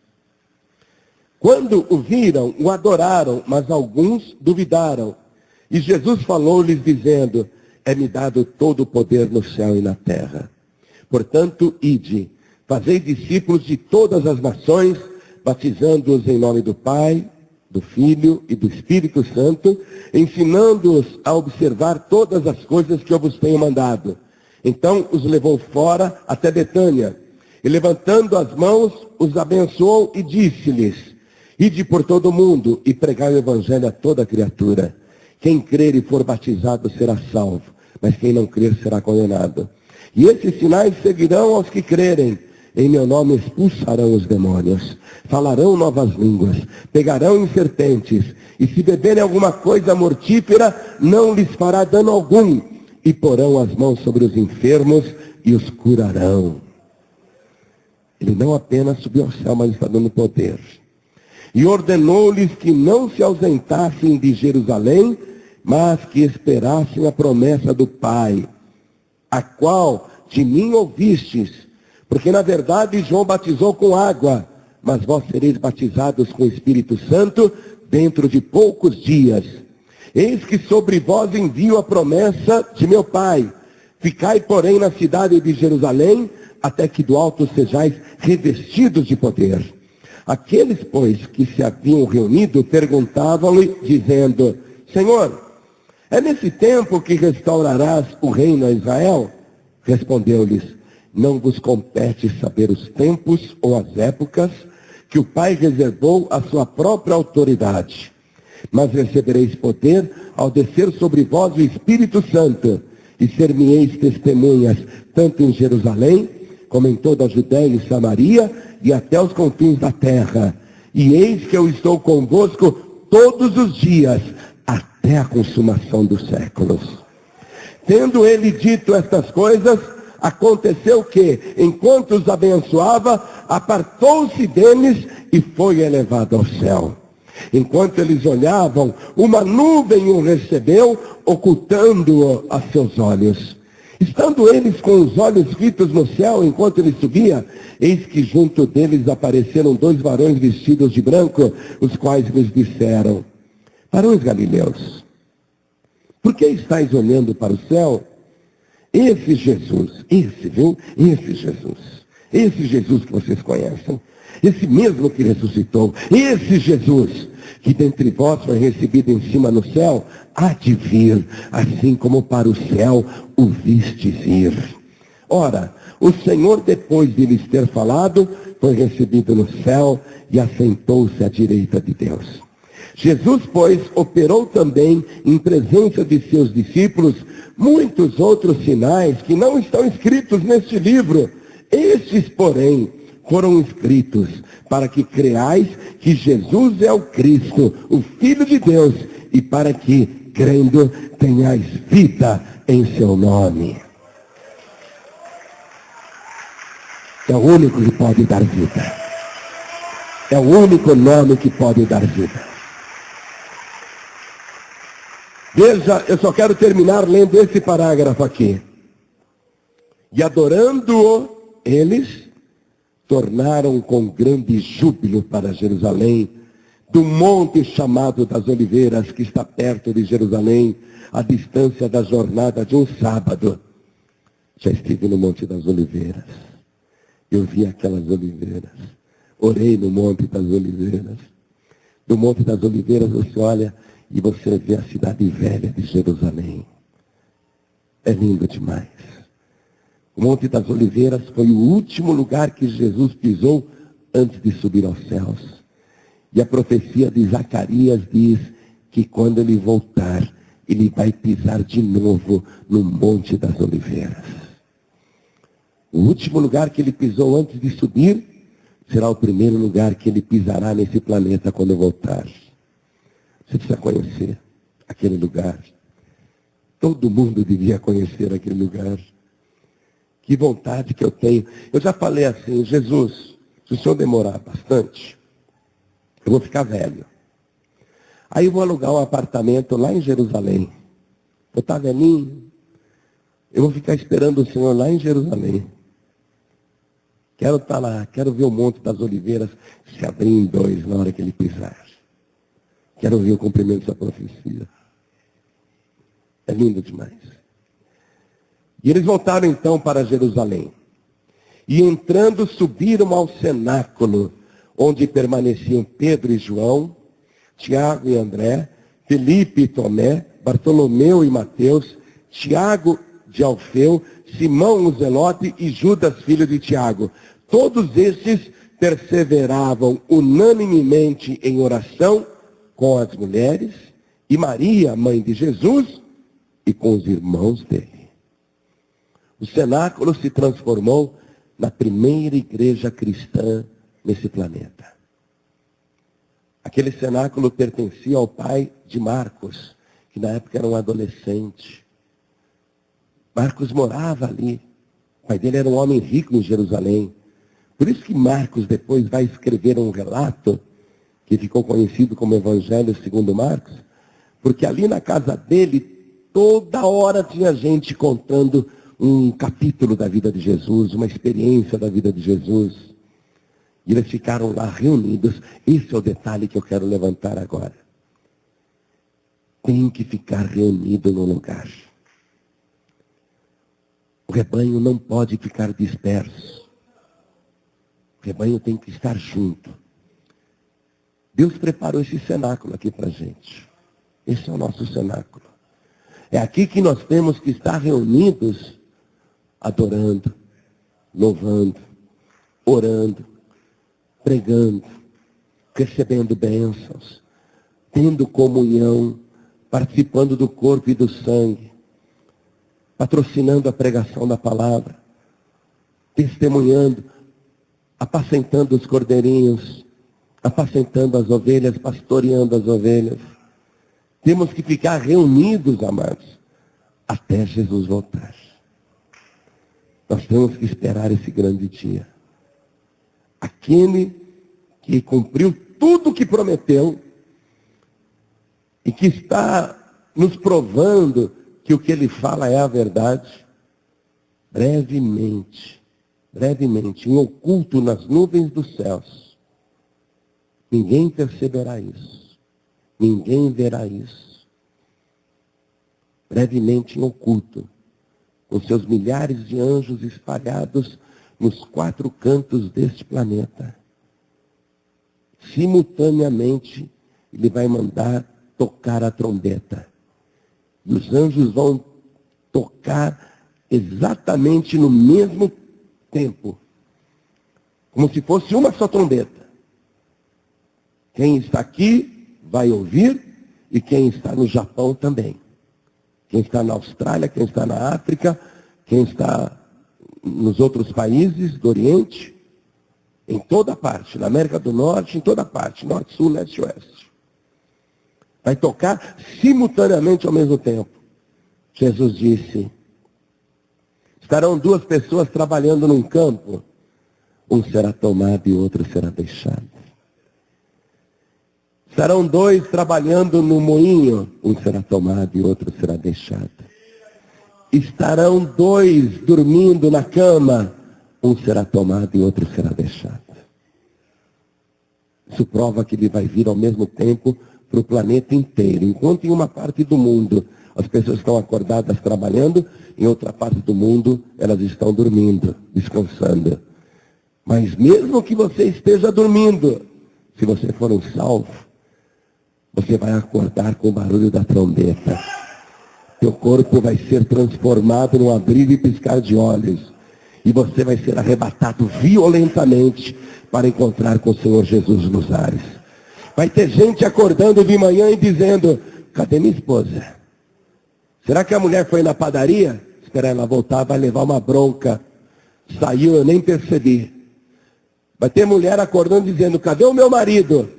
Quando o viram, o adoraram, mas alguns duvidaram. E Jesus falou-lhes dizendo, é-me dado todo o poder no céu e na terra. Portanto, ide, fazei discípulos de todas as nações, batizando-os em nome do Pai, do Filho e do Espírito Santo, ensinando-os a observar todas as coisas que eu vos tenho mandado. Então os levou fora até Betânia, e levantando as mãos, os abençoou e disse-lhes, ide por todo o mundo e pregai o evangelho a toda criatura. Quem crer e for batizado será salvo, mas quem não crer será condenado. E esses sinais seguirão aos que crerem. Em meu nome expulsarão os demônios, falarão novas línguas, pegarão em serpentes, e se beberem alguma coisa mortífera, não lhes fará dano algum, e porão as mãos sobre os enfermos e os curarão. Ele não apenas subiu ao céu, mas está dando poder. E ordenou-lhes que não se ausentassem de Jerusalém, mas que esperassem a promessa do Pai, a qual de mim ouvistes, Porque na verdade João batizou com água, mas vós sereis batizados com o Espírito Santo dentro de poucos dias. Eis que sobre vós envio a promessa de meu Pai. Ficai, porém, na cidade de Jerusalém, até que do alto sejais revestidos de poder. Aqueles, pois, que se haviam reunido, perguntavam-lhe, dizendo: Senhor, é nesse tempo que restaurarás o reino a Israel? Respondeu-lhes: não vos compete saber os tempos ou as épocas que o Pai reservou à sua própria autoridade. Mas recebereis poder ao descer sobre vós o Espírito Santo, e ser-me-eis testemunhas, tanto em Jerusalém, como em toda a Judéia e Samaria, e até os confins da terra. E eis que eu estou convosco todos os dias, até a consumação dos séculos. Tendo ele dito estas coisas, aconteceu que, enquanto os abençoava, apartou-se deles e foi elevado ao céu. Enquanto eles olhavam, uma nuvem o recebeu, ocultando-o a seus olhos. Estando eles com os olhos fitos no céu, enquanto ele subia, eis que junto deles apareceram 2 varões vestidos de branco, os quais lhes disseram: varões galileus, por que estáis olhando para o céu? Esse Jesus que vocês conhecem, esse mesmo que ressuscitou, esse Jesus que dentre vós foi recebido em cima no céu, há de vir, assim como para o céu o vistes ir. Ora, o Senhor, depois de lhes ter falado, foi recebido no céu e assentou-se à direita de Deus. Jesus, pois, operou também em presença de seus discípulos muitos outros sinais que não estão escritos neste livro. Estes, porém, foram escritos para que creais que Jesus é o Cristo, o Filho de Deus, e para que, crendo, tenhais vida em seu nome. É o único que pode dar vida. É o único nome que pode dar vida. Veja, eu só quero terminar lendo esse parágrafo aqui. E adorando-o, eles tornaram com grande júbilo para Jerusalém, do monte chamado das Oliveiras, que está perto de Jerusalém, a distância da jornada de um sábado. Já estive no Monte das Oliveiras. Eu vi aquelas oliveiras. Orei no Monte das Oliveiras. Do Monte das Oliveiras você olha e você vê a cidade velha de Jerusalém. É lindo demais. O Monte das Oliveiras foi o último lugar que Jesus pisou antes de subir aos céus. E a profecia de Zacarias diz que quando ele voltar, ele vai pisar de novo no Monte das Oliveiras. O último lugar que ele pisou antes de subir será o primeiro lugar que ele pisará nesse planeta quando voltar. Você precisa conhecer aquele lugar. Todo mundo devia conhecer aquele lugar. Que vontade que eu tenho. Eu já falei assim: Jesus, se o senhor demorar bastante, eu vou ficar velho. Aí eu vou alugar um apartamento lá em Jerusalém. Eu estou velhinho. Eu vou ficar esperando o senhor lá em Jerusalém. Quero estar lá, quero ver o Monte das Oliveiras se abrir em 2 na hora que ele pisar. Quero ver o cumprimento dessa profecia. É lindo demais. E eles voltaram então para Jerusalém. E entrando, subiram ao cenáculo, onde permaneciam Pedro e João, Tiago e André, Felipe e Tomé, Bartolomeu e Mateus, Tiago de Alfeu, Simão o Zelote e Judas, filho de Tiago. Todos estes perseveravam unanimemente em oração com as mulheres e Maria, mãe de Jesus, e com os irmãos dele. O cenáculo se transformou na primeira igreja cristã nesse planeta. Aquele cenáculo pertencia ao pai de Marcos, que na época era um adolescente. Marcos morava ali. O pai dele era um homem rico em Jerusalém. Por isso que Marcos depois vai escrever um relato que ficou conhecido como Evangelho segundo Marcos, porque ali na casa dele, toda hora tinha gente contando um capítulo da vida de Jesus, uma experiência da vida de Jesus. E eles ficaram lá reunidos. Esse é o detalhe que eu quero levantar agora. Tem que ficar reunido no lugar. O rebanho não pode ficar disperso. O rebanho tem que estar junto. Deus preparou esse cenáculo aqui para a gente. Esse é o nosso cenáculo. É aqui que nós temos que estar reunidos, adorando, louvando, orando, pregando, recebendo bênçãos, tendo comunhão, participando do corpo e do sangue, patrocinando a pregação da palavra, testemunhando, apacentando os cordeirinhos, apacentando as ovelhas, pastoreando as ovelhas. Temos que ficar reunidos, amados, até Jesus voltar. Nós temos que esperar esse grande dia. Aquele que cumpriu tudo o que prometeu e que está nos provando que o que ele fala é a verdade, brevemente, em oculto nas nuvens dos céus. Ninguém perceberá isso. Ninguém verá isso. Brevemente em oculto, com seus milhares de anjos espalhados nos 4 cantos deste planeta. Simultaneamente, ele vai mandar tocar a trombeta. E os anjos vão tocar exatamente no mesmo tempo. Como se fosse uma só trombeta. Quem está aqui vai ouvir e quem está no Japão também. Quem está na Austrália, quem está na África, quem está nos outros países do Oriente, em toda parte, na América do Norte, em toda parte, norte, sul, leste e oeste. Vai tocar simultaneamente ao mesmo tempo. Jesus disse, estarão 2 pessoas trabalhando num campo, um será tomado e outro será deixado. Estarão 2 trabalhando no moinho, um será tomado e outro será deixado. Estarão 2 dormindo na cama, um será tomado e outro será deixado. Isso prova que ele vai vir ao mesmo tempo para o planeta inteiro. Enquanto em uma parte do mundo as pessoas estão acordadas trabalhando, em outra parte do mundo elas estão dormindo, descansando. Mas mesmo que você esteja dormindo, se você for um salvo, você vai acordar com o barulho da trombeta. Teu corpo vai ser transformado num abrir e piscar de olhos. E você vai ser arrebatado violentamente para encontrar com o Senhor Jesus nos ares. Vai ter gente acordando de manhã e dizendo, cadê minha esposa? Será que a mulher foi na padaria? Espera ela voltar, vai levar uma bronca. Saiu, eu nem percebi. Vai ter mulher acordando dizendo, cadê o meu marido?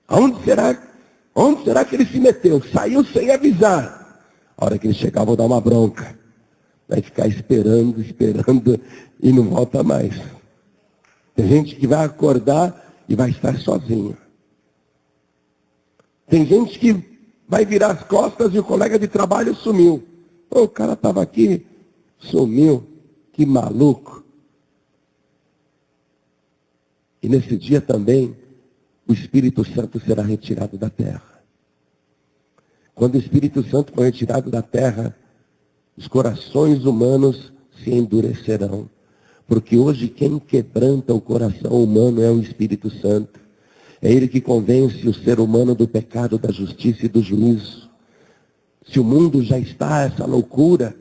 Onde será que ele se meteu? Saiu sem avisar. A hora que ele chegar, vou dar uma bronca. Vai ficar esperando e não volta mais. Tem gente que vai acordar e vai estar sozinho. Tem gente que vai virar as costas e o colega de trabalho sumiu. Pô, o cara estava aqui, sumiu. Que maluco. E nesse dia também, o Espírito Santo será retirado da terra. Quando o Espírito Santo for retirado da terra, os corações humanos se endurecerão. Porque hoje quem quebranta o coração humano é o Espírito Santo. É ele que convence o ser humano do pecado, da justiça e do juízo. Se o mundo já está essa loucura,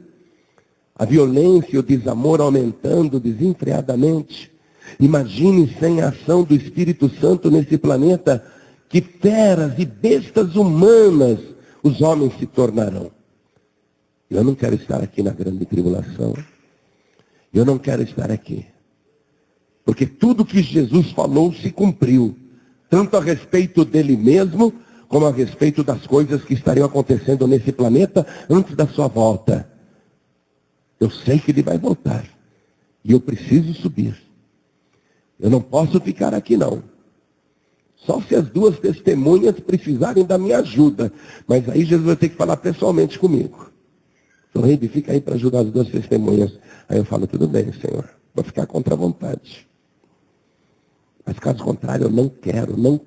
a violência e o desamor aumentando desenfreadamente, imagine sem a ação do Espírito Santo nesse planeta, que feras e bestas humanas os homens se tornarão. Eu não quero estar aqui na grande tribulação. Eu não quero estar aqui. Porque tudo que Jesus falou se cumpriu. Tanto a respeito dele mesmo, como a respeito das coisas que estariam acontecendo nesse planeta antes da sua volta. Eu sei que ele vai voltar. E eu preciso subir. Eu não posso ficar aqui não. Só se as 2 testemunhas precisarem da minha ajuda. Mas aí Jesus vai ter que falar pessoalmente comigo. Torride, fica aí para ajudar as duas testemunhas. Aí eu falo, tudo bem, Senhor, vou ficar contra a vontade. Mas caso contrário, eu não quero. Não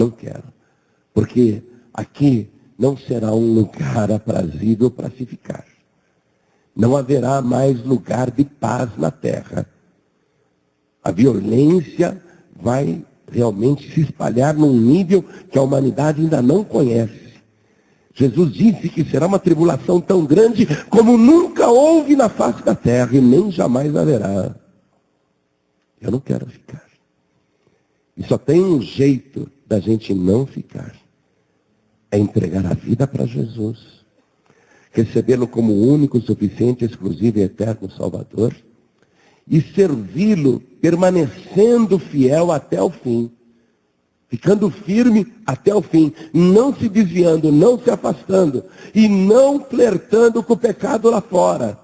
quero. Porque aqui não será um lugar aprazível para se ficar. Não haverá mais lugar de paz na terra. A violência vai realmente se espalhar num nível que a humanidade ainda não conhece. Jesus disse que será uma tribulação tão grande como nunca houve na face da terra e nem jamais haverá. Eu não quero ficar. E só tem um jeito da gente não ficar. É entregar a vida para Jesus. Recebê-lo como único, suficiente, exclusivo e eterno Salvador. E servi-lo permanecendo fiel até o fim. Ficando firme até o fim. Não se desviando, não se afastando. E não flertando com o pecado lá fora.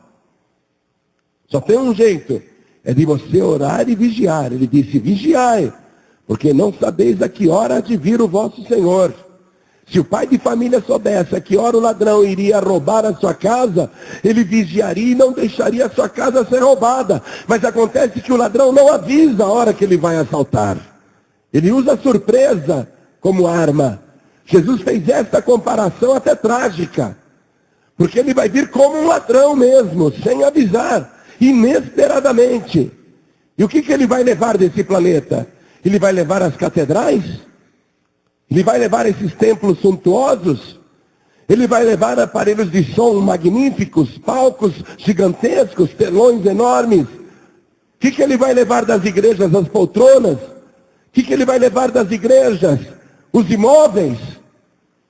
Só tem um jeito. É de você orar e vigiar. Ele disse, vigiai, porque não sabeis a que hora há de vir o vosso Senhor. Se o pai de família soubesse a que hora o ladrão iria roubar a sua casa, ele vigiaria e não deixaria a sua casa ser roubada. Mas acontece que o ladrão não avisa a hora que ele vai assaltar. Ele usa a surpresa como arma. Jesus fez essa comparação até trágica. Porque ele vai vir como um ladrão mesmo, sem avisar. Inesperadamente. E o que ele vai levar desse planeta? Ele vai levar as catedrais? Ele vai levar esses templos suntuosos? Ele vai levar aparelhos de som magníficos, palcos gigantescos, telões enormes? O que ele vai levar das igrejas? As poltronas? O que ele vai levar das igrejas? Os imóveis?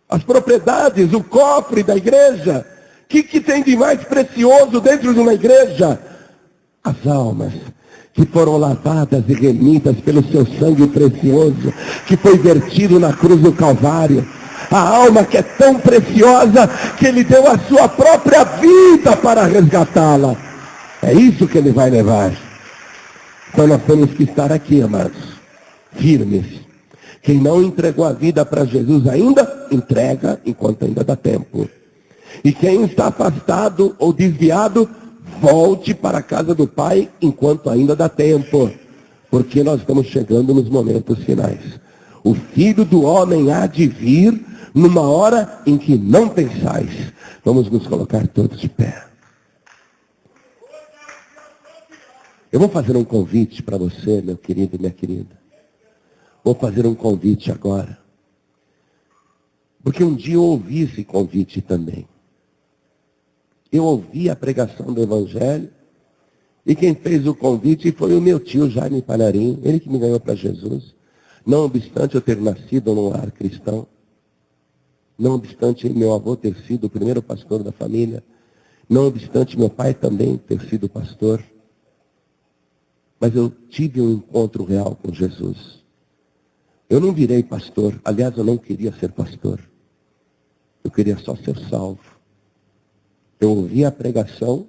As propriedades? O cofre da igreja? O que tem de mais precioso dentro de uma igreja? As almas que foram lavadas e remidas pelo seu sangue precioso, que foi vertido na cruz do Calvário. A alma que é tão preciosa que ele deu a sua própria vida para resgatá-la. É isso que ele vai levar. Então nós temos que estar aqui, amados, firmes. Quem não entregou a vida para Jesus ainda, entrega enquanto ainda dá tempo. E quem está afastado ou desviado, volte para a casa do Pai enquanto ainda dá tempo. Porque nós estamos chegando nos momentos finais. O Filho do Homem há de vir numa hora em que não pensais. Vamos nos colocar todos de pé. Eu vou fazer um convite para você, meu querido e minha querida. Vou fazer um convite agora. Porque um dia eu ouvi esse convite também. Eu ouvi a pregação do Evangelho, e quem fez o convite foi o meu tio Jaime Palharim, ele que me ganhou para Jesus. Não obstante eu ter nascido num lar cristão, não obstante meu avô ter sido o primeiro pastor da família, não obstante meu pai também ter sido pastor, mas eu tive um encontro real com Jesus. Eu não virei pastor, aliás eu não queria ser pastor, eu queria só ser salvo. Eu ouvi a pregação,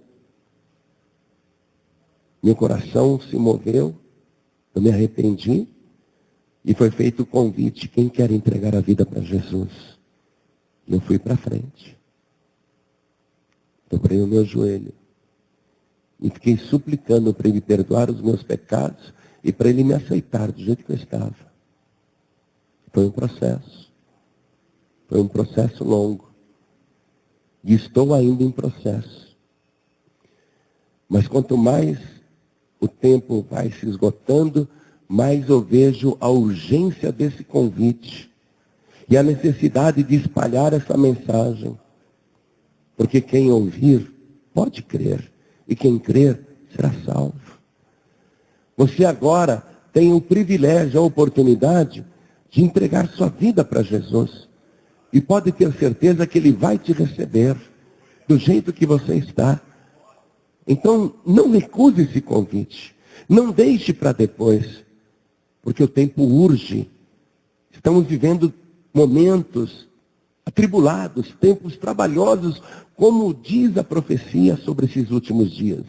meu coração se moveu, eu me arrependi, e foi feito o convite, quem quer entregar a vida para Jesus? Eu fui para frente. Dobrei o meu joelho, e fiquei suplicando para Ele perdoar os meus pecados, e para Ele me aceitar do jeito que eu estava. Foi um processo longo. E estou ainda em processo. Mas quanto mais o tempo vai se esgotando, mais eu vejo a urgência desse convite. E a necessidade de espalhar essa mensagem. Porque quem ouvir, pode crer. E quem crer, será salvo. Você agora tem o privilégio, a oportunidade de entregar sua vida para Jesus. E pode ter certeza que Ele vai te receber do jeito que você está. Então, não recuse esse convite. Não deixe para depois. Porque o tempo urge. Estamos vivendo momentos atribulados, tempos trabalhosos, como diz a profecia sobre esses últimos dias.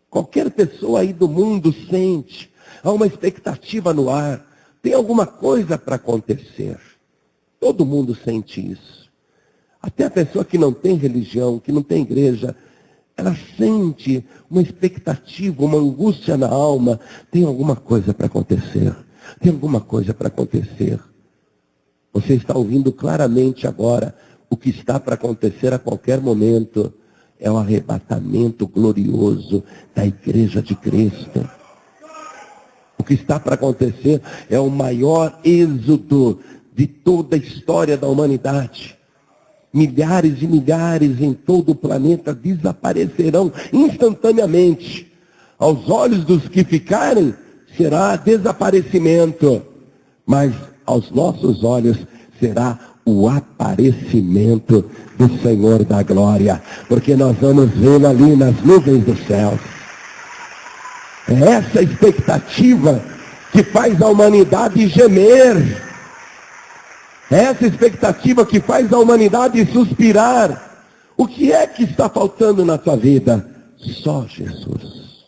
Qualquer pessoa aí do mundo sente. Há uma expectativa no ar. Tem alguma coisa para acontecer. Todo mundo sente isso. Até a pessoa que não tem religião, que não tem igreja, ela sente uma expectativa, uma angústia na alma. Tem alguma coisa para acontecer. Tem alguma coisa para acontecer. Você está ouvindo claramente agora o que está para acontecer a qualquer momento. É o arrebatamento glorioso da igreja de Cristo. O que está para acontecer é o maior êxodo de toda a história da humanidade. Milhares e milhares em todo o planeta desaparecerão instantaneamente. Aos olhos dos que ficarem, será desaparecimento. Mas aos nossos olhos, será o aparecimento do Senhor da glória. Porque nós vamos vê-lo ali nas nuvens dos céus. É essa expectativa que faz a humanidade gemer. É essa expectativa que faz a humanidade suspirar. O que é que está faltando na tua vida? Só Jesus.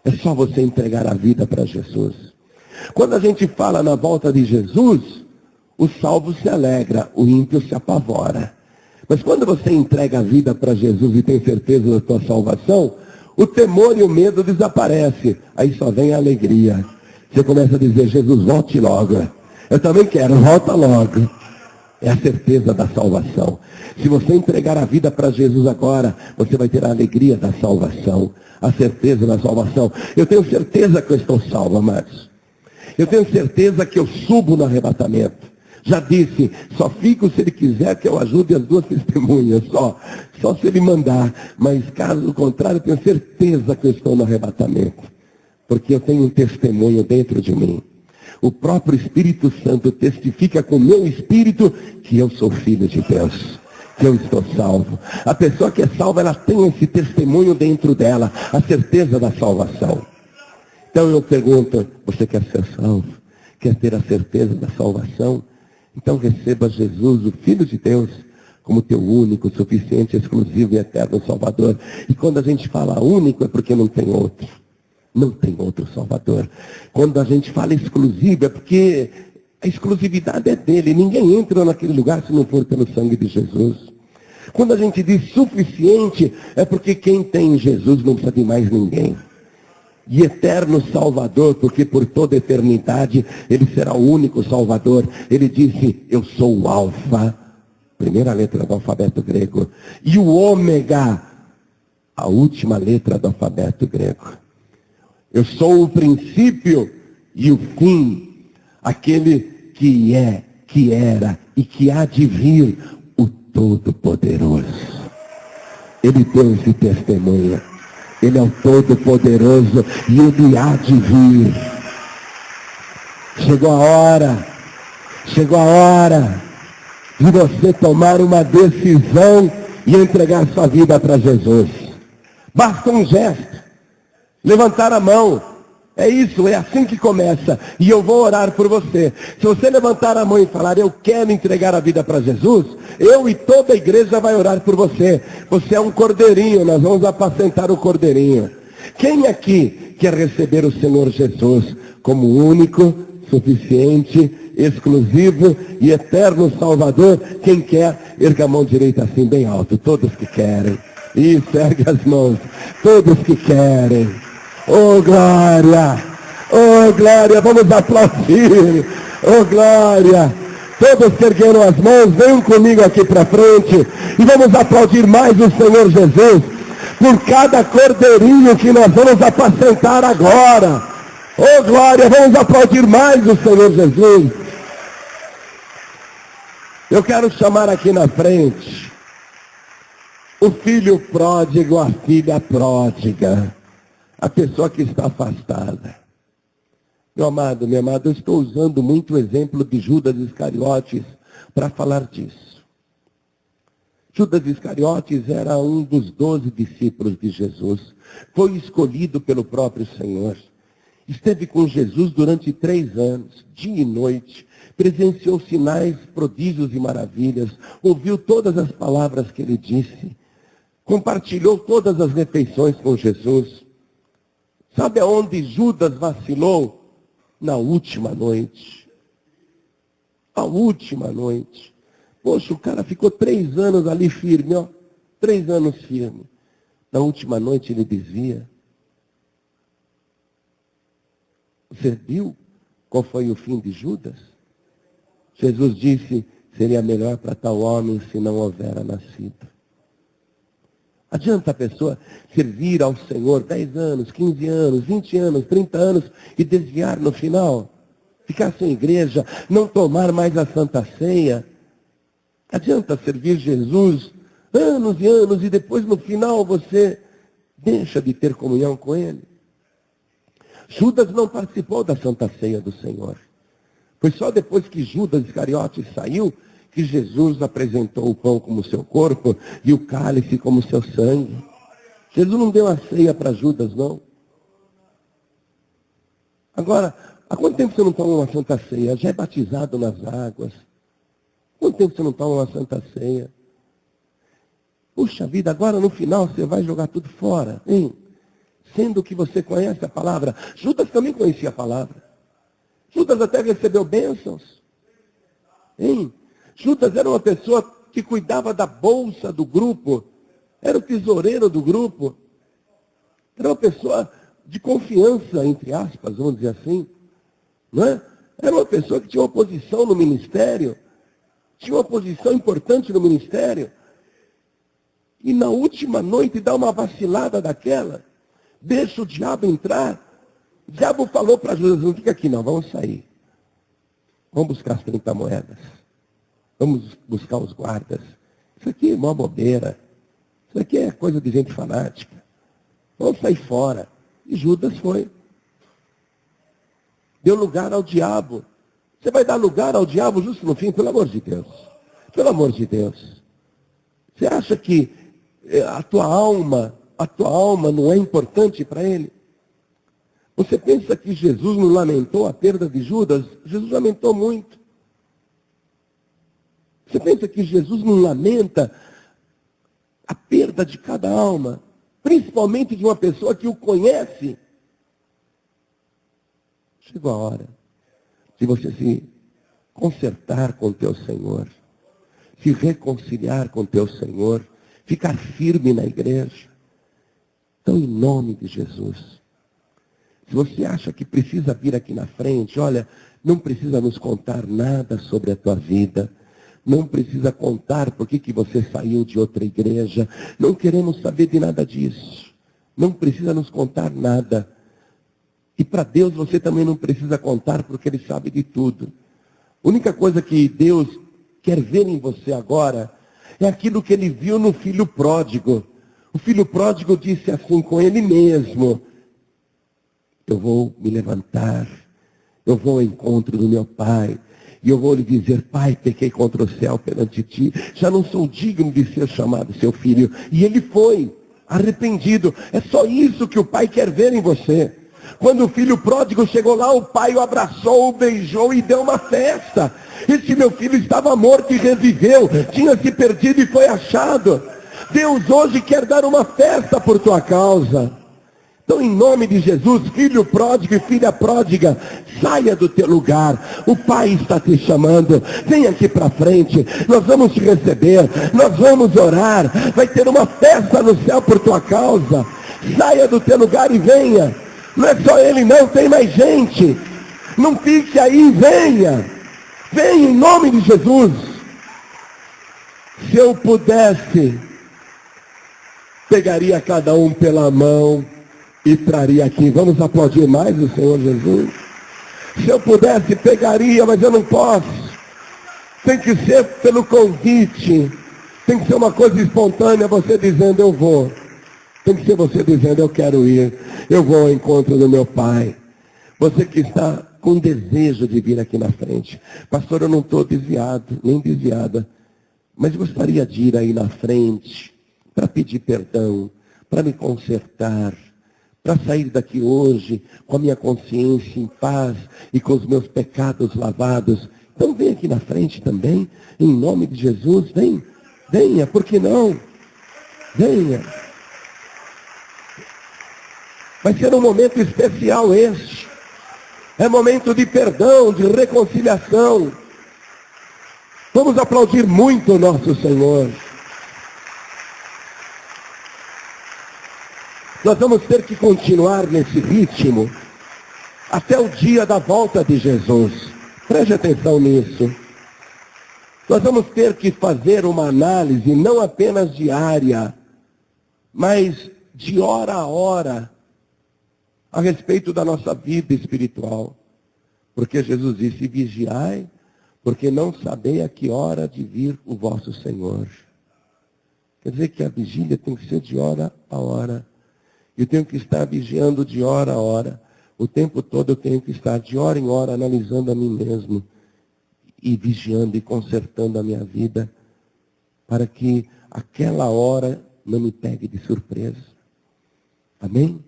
É só você entregar a vida para Jesus. Quando a gente fala na volta de Jesus, o salvo se alegra, o ímpio se apavora. Mas quando você entrega a vida para Jesus e tem certeza da tua salvação, o temor e o medo desaparecem. Aí só vem a alegria. Você começa a dizer, Jesus, volte logo. Eu também quero, volta logo. É a certeza da salvação. Se você entregar a vida para Jesus agora, você vai ter a alegria da salvação. A certeza da salvação. Eu tenho certeza que eu estou salvo, amados. Eu tenho certeza que eu subo no arrebatamento. Já disse, só fico se ele quiser que eu ajude as duas testemunhas, só se ele mandar. Mas caso contrário, eu tenho certeza que eu estou no arrebatamento. Porque eu tenho um testemunho dentro de mim. O próprio Espírito Santo testifica com o meu espírito que eu sou filho de Deus, que eu estou salvo. A pessoa que é salva, ela tem esse testemunho dentro dela, a certeza da salvação. Então eu pergunto, você quer ser salvo? Quer ter a certeza da salvação? Então receba Jesus, o Filho de Deus, como teu único, suficiente, exclusivo e eterno Salvador. E quando a gente fala único, é porque não tem outro. Não tem outro Salvador. Quando a gente fala exclusivo, é porque a exclusividade é dele. Ninguém entra naquele lugar se não for pelo sangue de Jesus. Quando a gente diz suficiente, é porque quem tem Jesus não precisa de mais ninguém. E eterno Salvador, porque por toda a eternidade ele será o único Salvador. Ele disse, eu sou o Alfa, primeira letra do alfabeto grego, e o Ômega, a última letra do alfabeto grego. Eu sou o princípio e o fim, aquele que é, que era e que há de vir, o Todo-Poderoso. Ele deu esse testemunho. Ele é o Todo-Poderoso e ele há de vir. Chegou a hora de você tomar uma decisão e entregar sua vida para Jesus. Basta um gesto. Levantar a mão. É isso, é assim que começa. E eu vou orar por você. Se você levantar a mão e falar, eu quero entregar a vida para Jesus, eu e toda a igreja vai orar por você. Você é um cordeirinho, nós vamos apacentar o cordeirinho. Quem aqui quer receber o Senhor Jesus como único, suficiente, exclusivo e eterno Salvador? Quem quer, erga a mão direita assim bem alto. Todos que querem. Isso, ergue as mãos. Todos que querem. Oh glória, vamos aplaudir, oh glória. Todos que ergueram as mãos, venham comigo aqui para frente e vamos aplaudir mais o Senhor Jesus por cada cordeirinho que nós vamos apacentar agora. Oh glória, vamos aplaudir mais o Senhor Jesus. Eu quero chamar aqui na frente o filho pródigo, a filha pródiga. A pessoa que está afastada. Meu amado, minha amada, eu estou usando muito o exemplo de Judas Iscariotes para falar disso. Judas Iscariotes era um dos 12 discípulos de Jesus. Foi escolhido pelo próprio Senhor. Esteve com Jesus durante 3 anos, dia e noite. Presenciou sinais, prodígios e maravilhas. Ouviu todas as palavras que ele disse. Compartilhou todas as refeições com Jesus. Sabe aonde Judas vacilou? Na última noite. A última noite. Poxa, o cara ficou 3 anos ali firme, ó. 3 anos firme. Na última noite ele desvia. Você viu qual foi o fim de Judas? Jesus disse, seria melhor para tal homem se não houvera nascido. Adianta a pessoa servir ao Senhor 10 anos, 15 anos, 20 anos, 30 anos e desviar no final? Ficar sem igreja, não tomar mais a Santa Ceia? Adianta servir Jesus anos e anos e depois no final você deixa de ter comunhão com Ele? Judas não participou da Santa Ceia do Senhor. Foi só depois que Judas Iscariote saiu que Jesus apresentou o pão como seu corpo e o cálice como seu sangue. Jesus não deu a ceia para Judas, não. Agora, há quanto tempo você não toma uma Santa Ceia? Já é batizado nas águas. Quanto tempo você não toma uma Santa Ceia? Puxa vida, agora no final você vai jogar tudo fora, hein? Sendo que você conhece a palavra. Judas também conhecia a palavra. Judas até recebeu bênçãos. Hein? Judas era uma pessoa que cuidava da bolsa do grupo. Era o tesoureiro do grupo. Era uma pessoa de confiança, entre aspas, vamos dizer assim. Não é? Era uma pessoa que tinha uma posição no ministério. Tinha uma posição importante no ministério. E na última noite dá uma vacilada daquela. Deixa o diabo entrar. O diabo falou para Judas, não fica aqui não, vamos sair. Vamos buscar as 30 moedas. Vamos buscar os guardas. Isso aqui é uma bobeira. Isso aqui é coisa de gente fanática. Vamos sair fora. E Judas foi. Deu lugar ao diabo. Você vai dar lugar ao diabo justo no fim? Pelo amor de Deus. Pelo amor de Deus. Você acha que a tua alma não é importante para ele? Você pensa que Jesus não lamentou a perda de Judas? Jesus lamentou muito. Você pensa que Jesus não lamenta a perda de cada alma? Principalmente de uma pessoa que o conhece? Chegou a hora de você se consertar com o teu Senhor, se reconciliar com o teu Senhor, ficar firme na igreja. Então, em nome de Jesus, se você acha que precisa vir aqui na frente, olha, não precisa nos contar nada sobre a tua vida. Não precisa contar por que você saiu de outra igreja. Não queremos saber de nada disso. Não precisa nos contar nada. E para Deus você também não precisa contar, porque Ele sabe de tudo. A única coisa que Deus quer ver em você agora é aquilo que Ele viu no filho pródigo. O filho pródigo disse assim com ele mesmo: eu vou me levantar, eu vou ao encontro do meu pai, e eu vou lhe dizer: pai, pequei contra o céu perante ti, já não sou digno de ser chamado seu filho. E ele foi arrependido. É só isso que o pai quer ver em você. Quando o filho pródigo chegou lá, o pai o abraçou, o beijou e deu uma festa. Esse meu filho estava morto e reviveu, tinha se perdido e foi achado. Deus hoje quer dar uma festa por tua causa. Então, em nome de Jesus, filho pródigo e filha pródiga, saia do teu lugar. O Pai está te chamando. Vem aqui para frente. Nós vamos te receber. Nós vamos orar. Vai ter uma festa no céu por tua causa. Saia do teu lugar e venha. Não é só ele não, tem mais gente. Não fique aí, venha. Venha em nome de Jesus. Se eu pudesse, pegaria cada um pela mão e traria aqui. Vamos aplaudir mais o Senhor Jesus? Se eu pudesse, pegaria, mas eu não posso. Tem que ser pelo convite. Tem que ser uma coisa espontânea, você dizendo: eu vou. Tem que ser você dizendo: eu quero ir. Eu vou ao encontro do meu Pai. Você que está com desejo de vir aqui na frente. Pastor, eu não estou desviado, nem desviada. Mas gostaria de ir aí na frente para pedir perdão, para me consertar, para sair daqui hoje com a minha consciência em paz e com os meus pecados lavados. Então vem aqui na frente também, em nome de Jesus. Venha, por que não? Venha. Vai ser um momento especial este. É momento de perdão, de reconciliação. Vamos aplaudir muito o nosso Senhor. Nós vamos ter que continuar nesse ritmo até o dia da volta de Jesus. Preste atenção nisso. Nós vamos ter que fazer uma análise não apenas diária, mas de hora a hora, a respeito da nossa vida espiritual. Porque Jesus disse: vigiai, porque não sabei a que hora de vir o vosso Senhor. Quer dizer que a vigília tem que ser de hora a hora. Eu tenho que estar vigiando de hora a hora. O tempo todo eu tenho que estar de hora em hora analisando a mim mesmo e vigiando e consertando a minha vida para que aquela hora não me pegue de surpresa. Amém?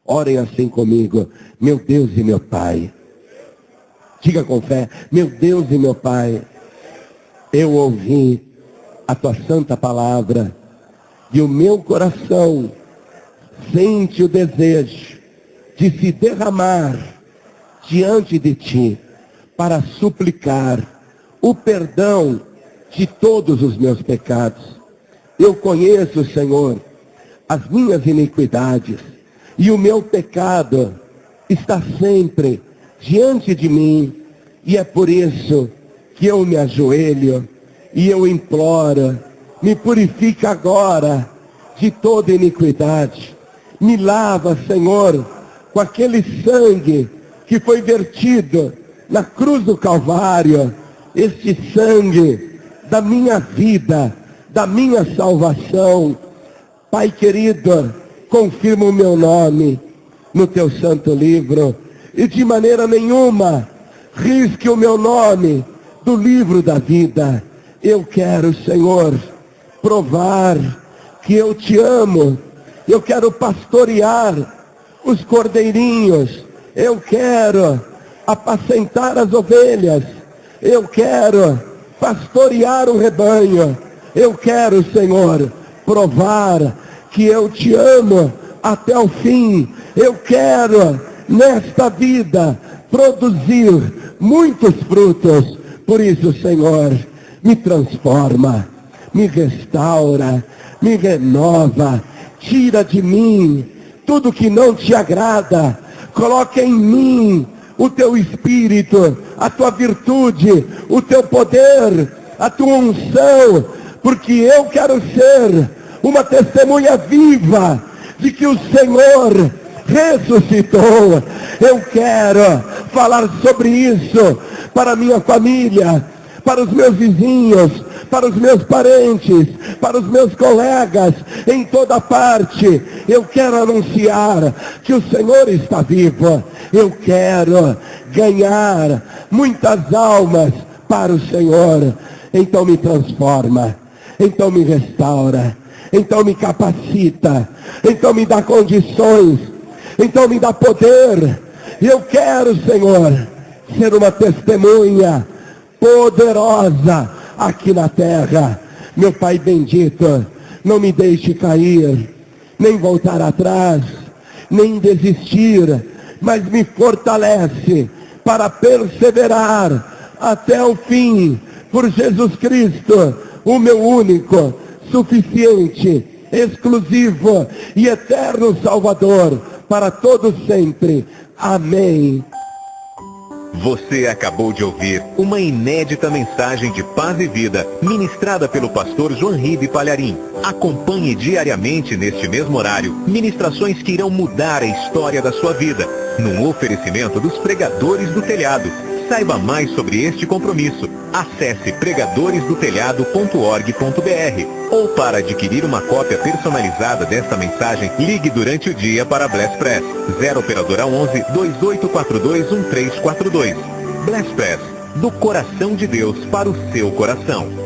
Orem assim comigo. Meu Deus e meu Pai. Diga com fé: meu Deus e meu Pai, eu ouvi a tua santa palavra e o meu coração sente o desejo de se derramar diante de ti para suplicar o perdão de todos os meus pecados. Eu conheço, Senhor, as minhas iniquidades e o meu pecado está sempre diante de mim, e é por isso que eu me ajoelho e eu imploro: me purifica agora de toda iniquidade. Me lava, Senhor, com aquele sangue que foi vertido na cruz do Calvário, este sangue da minha vida, da minha salvação. Pai querido, confirma o meu nome no teu santo livro e de maneira nenhuma risque o meu nome do livro da vida. Eu quero, Senhor, provar que eu te amo. Eu quero pastorear os cordeirinhos. Eu quero apacentar as ovelhas. Eu quero pastorear o rebanho. Eu quero, Senhor, provar que eu te amo até o fim. Eu quero, nesta vida, produzir muitos frutos. Por isso, Senhor, me transforma, me restaura, me renova. Tira de mim tudo que não te agrada. Coloca em mim o teu espírito, a tua virtude, o teu poder, a tua unção, porque eu quero ser uma testemunha viva de que o Senhor ressuscitou. Eu quero falar sobre isso para a minha família, para os meus vizinhos, para os meus parentes, para os meus colegas, em toda parte. Eu quero anunciar que o Senhor está vivo. Eu quero ganhar muitas almas para o Senhor. Então me transforma, então me restaura, então me capacita, então me dá condições, então me dá poder. Eu quero, Senhor, ser uma testemunha poderosa aqui na terra. Meu Pai bendito, não me deixe cair, nem voltar atrás, nem desistir, mas me fortalece para perseverar até o fim, por Jesus Cristo, o meu único, suficiente, exclusivo e eterno Salvador, para todos sempre. Amém. Você acabou de ouvir uma inédita mensagem de paz e vida, ministrada pelo pastor João Ribe Palharim. Acompanhe diariamente neste mesmo horário, ministrações que irão mudar a história da sua vida, num oferecimento dos Pregadores do Telhado. Saiba mais sobre este compromisso. Acesse pregadoresdotelhado.org.br ou para adquirir uma cópia personalizada desta mensagem, ligue durante o dia para Bless Press 0 operadora 11 2842 1342. Bless Press, do coração de Deus para o seu coração.